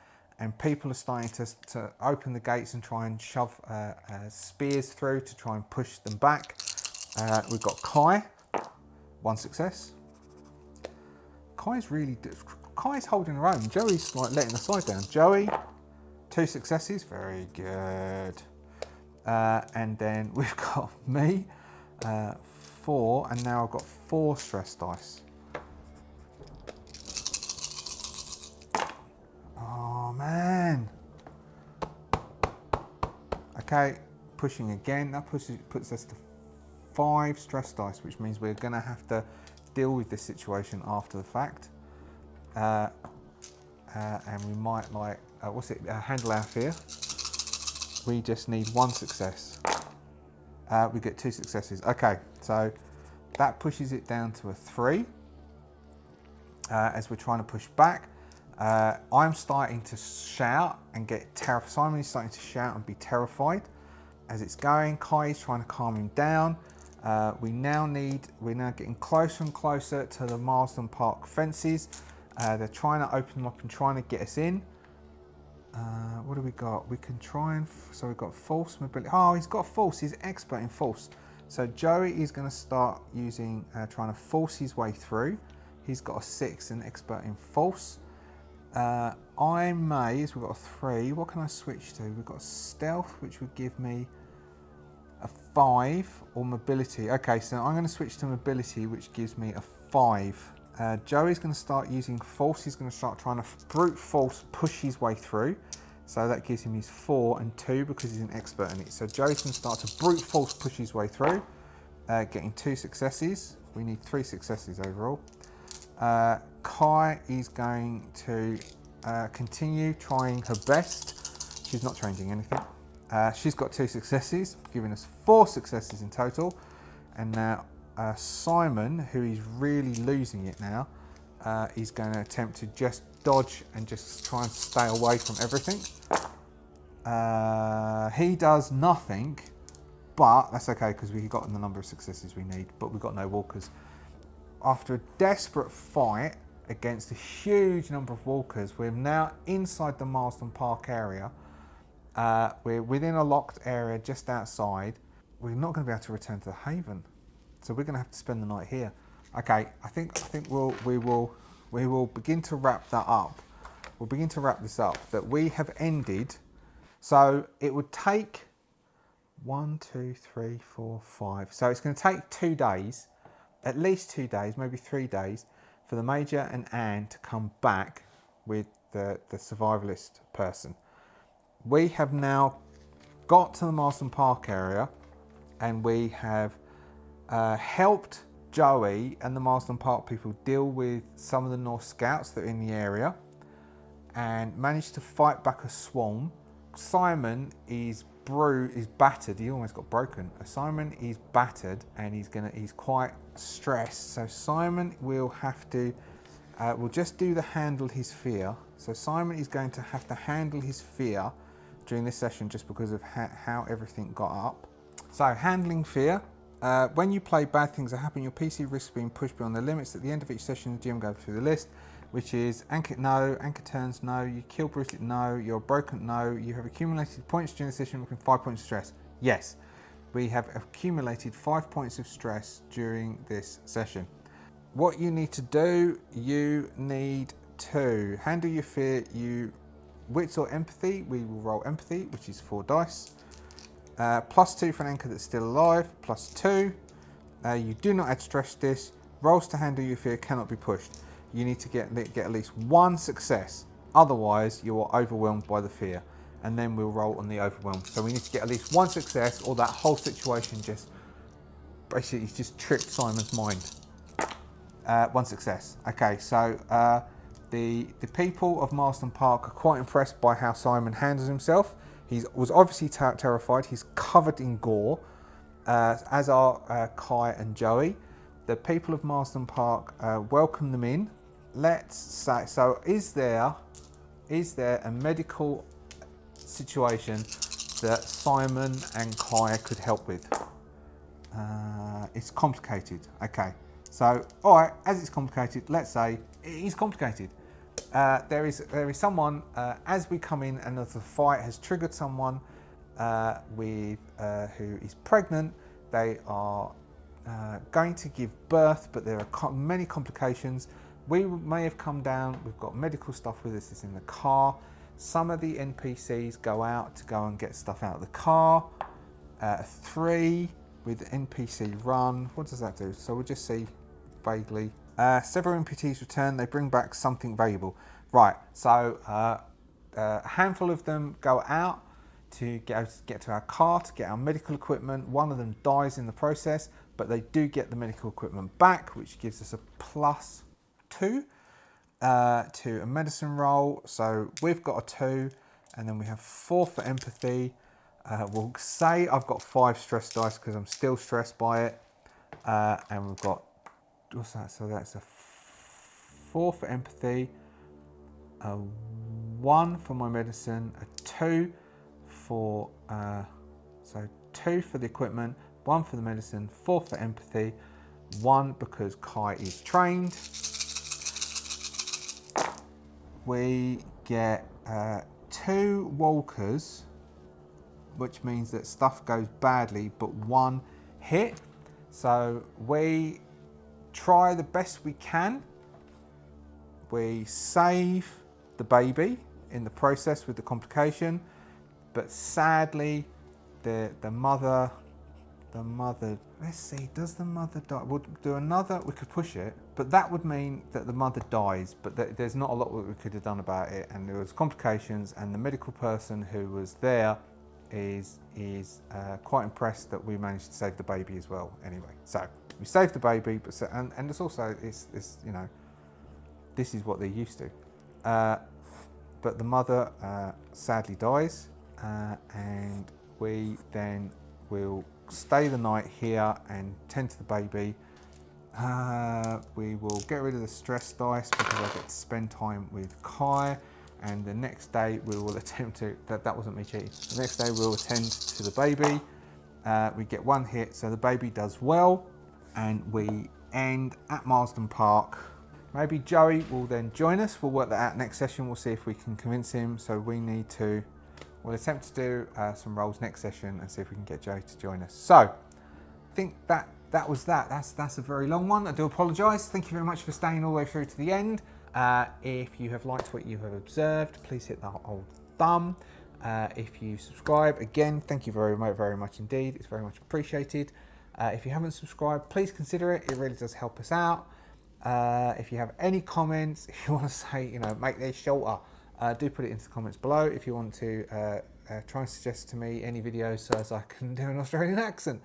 and people are starting to open the gates and try and shove spears through to try and push them back. We've got Kai, 1 success. Kai's holding her own. Joey's like letting the side down. Joey, 2 successes, very good. And then we've got me, 4, and now I've got 4 stress dice. Oh man. Okay, pushing again. That puts us to 5 stress dice, which means we're going to have to deal with this situation after the fact. And we might handle our fear. We just need 1 success. We get 2 successes. Okay, so that pushes it down to a 3 as we're trying to push back. I'm starting to shout and get terrified. Simon is starting to shout and be terrified as it's going. Kai is trying to calm him down. We're now getting closer and closer to the Marsden Park fences. They're trying to open them up and trying to get us in. What do we got? We can try and... So we've got false mobility. Oh, he's got false. He's expert in false. So Joey is going to start using... trying to force his way through. He's got a 6 and expert in false. I may... So we've got a 3. What can I switch to? We've got stealth, which would give me a 5, or mobility. Okay, so I'm going to switch to mobility, which gives me a 5. Joey's going to start using false. He's going to start trying to brute force push his way through. So that gives him his 4 and 2 because he's an expert in it. So Joey can start to brute force push his way through, getting 2 successes. We need 3 successes overall. Kai is going to continue trying her best. She's not changing anything. She's got 2 successes, giving us 4 successes in total. And now Simon, who is really losing it now, is going to attempt to just dodge and just try and stay away from everything. He does nothing, but that's okay because we got the number of successes we need, but we've got no walkers. After a desperate fight against a huge number of walkers, we're now inside the Marsden Park area. We're within a locked area just outside. We're not going to be able to return to the Haven, so we're going to have to spend the night here. Okay, I think we will begin to wrap that up. We'll begin to wrap this up. That we have ended. So it would take 1, 2, 3, 4, 5. So it's going to take 2 days, at least 2 days, maybe 3 days, for the Major and Anne to come back with the survivalist person. We have now got to the Marsden Park area, and we have helped Joey and the Marsden Park people deal with some of the North Scouts that are in the area and managed to fight back a swarm. Simon is battered. He almost got broken. Simon is battered and he's quite stressed. So Simon will have to, we'll just do the handle his fear. So Simon is going to have to handle his fear during this session just because of how everything got up. So handling fear. When you play, bad things are happening. Your PC risks being pushed beyond the limits. At the end of each session, the GM goes through the list, which is anchor no, anchor turns no, you kill brutally no, you're broken no, you have accumulated points during the session, making 5 points of stress. Yes, we have accumulated 5 points of stress during this session. What you need to do, you need to handle your fear. You wits or empathy. We will roll empathy, which is 4 dice. +2 for an anchor that's still alive, +2. You do not add stress to this. Rolls to handle your fear cannot be pushed. You need to get at least 1 success. Otherwise, you are overwhelmed by the fear. And then we'll roll on the overwhelm. So we need to get at least 1 success, or that whole situation just basically just tripped Simon's mind. 1 success. Okay, so the people of Marsden Park are quite impressed by how Simon handles himself. He was obviously terrified. He's covered in gore, as are Kai and Joey. The people of Marsden Park welcome them in. Let's say, so is there a medical situation that Simon and Kai could help with? It's complicated. Okay, so all right, as it's complicated, let's say it is complicated. There is someone, as we come in and as the fight has triggered someone who is pregnant. They are going to give birth, but there are many complications. We may have come down, we've got medical stuff with us, it's in the car. Some of the NPCs go out to go and get stuff out of the car. 3 with NPC run, what does that do? So we'll just see vaguely. Several NPCs return, they bring back something valuable. Right, so a handful of them go out to get to our car to get our medical equipment. One of them dies in the process, but they do get the medical equipment back, which gives us a +2 to a medicine roll. So we've got a 2, and then we have 4 for empathy. We'll say I've got 5 stress dice because I'm still stressed by it. And we've got, what's that? So that's a 4 for empathy, a 1 for my medicine, a 2 for, so 2 for the equipment, 1 for the medicine, 4 for empathy, 1 because Kai is trained. We get 2 walkers, which means that stuff goes badly, but 1 hit. So we try the best we can. We save the baby in the process with the complication, but sadly the mother the mother, let's see, does the mother die? We'll do another, we could push it, but that would mean that the mother dies, but there's not a lot we could have done about it, and there was complications, and the medical person who was there is quite impressed that we managed to save the baby as well. Anyway, so we saved the baby, but and it's also, it's you know, this is what they're used to. But the mother sadly dies, and we then will stay the night here and tend to the baby. We will get rid of the stress dice because I get to spend time with Kai, and the next day we will attempt to, that wasn't me cheating, the next day we'll attend to the baby. We get 1 hit, so the baby does well, and we end at Marsden Park. Maybe Joey will then join us. We'll work that out next session. We'll see if we can convince him. So we'll attempt to do some rolls next session and see if we can get Joey to join us. So I think that was that. That's a very long one. I do apologise. Thank you very much for staying all the way through to the end. If you have liked what you have observed, please hit the old thumb. If you subscribe, again, thank you very much indeed. It's very much appreciated. If you haven't subscribed, please consider it. It really does help us out. If you have any comments, if you want to say, you know, make these shorter, do put it into the comments below. If you want to try and suggest to me any videos so as I can do an Australian accent,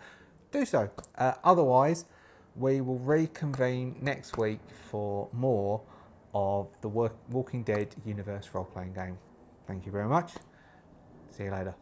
do so. Otherwise, we will reconvene next week for more of the Walking Dead universe role-playing game. Thank you very much. See you later.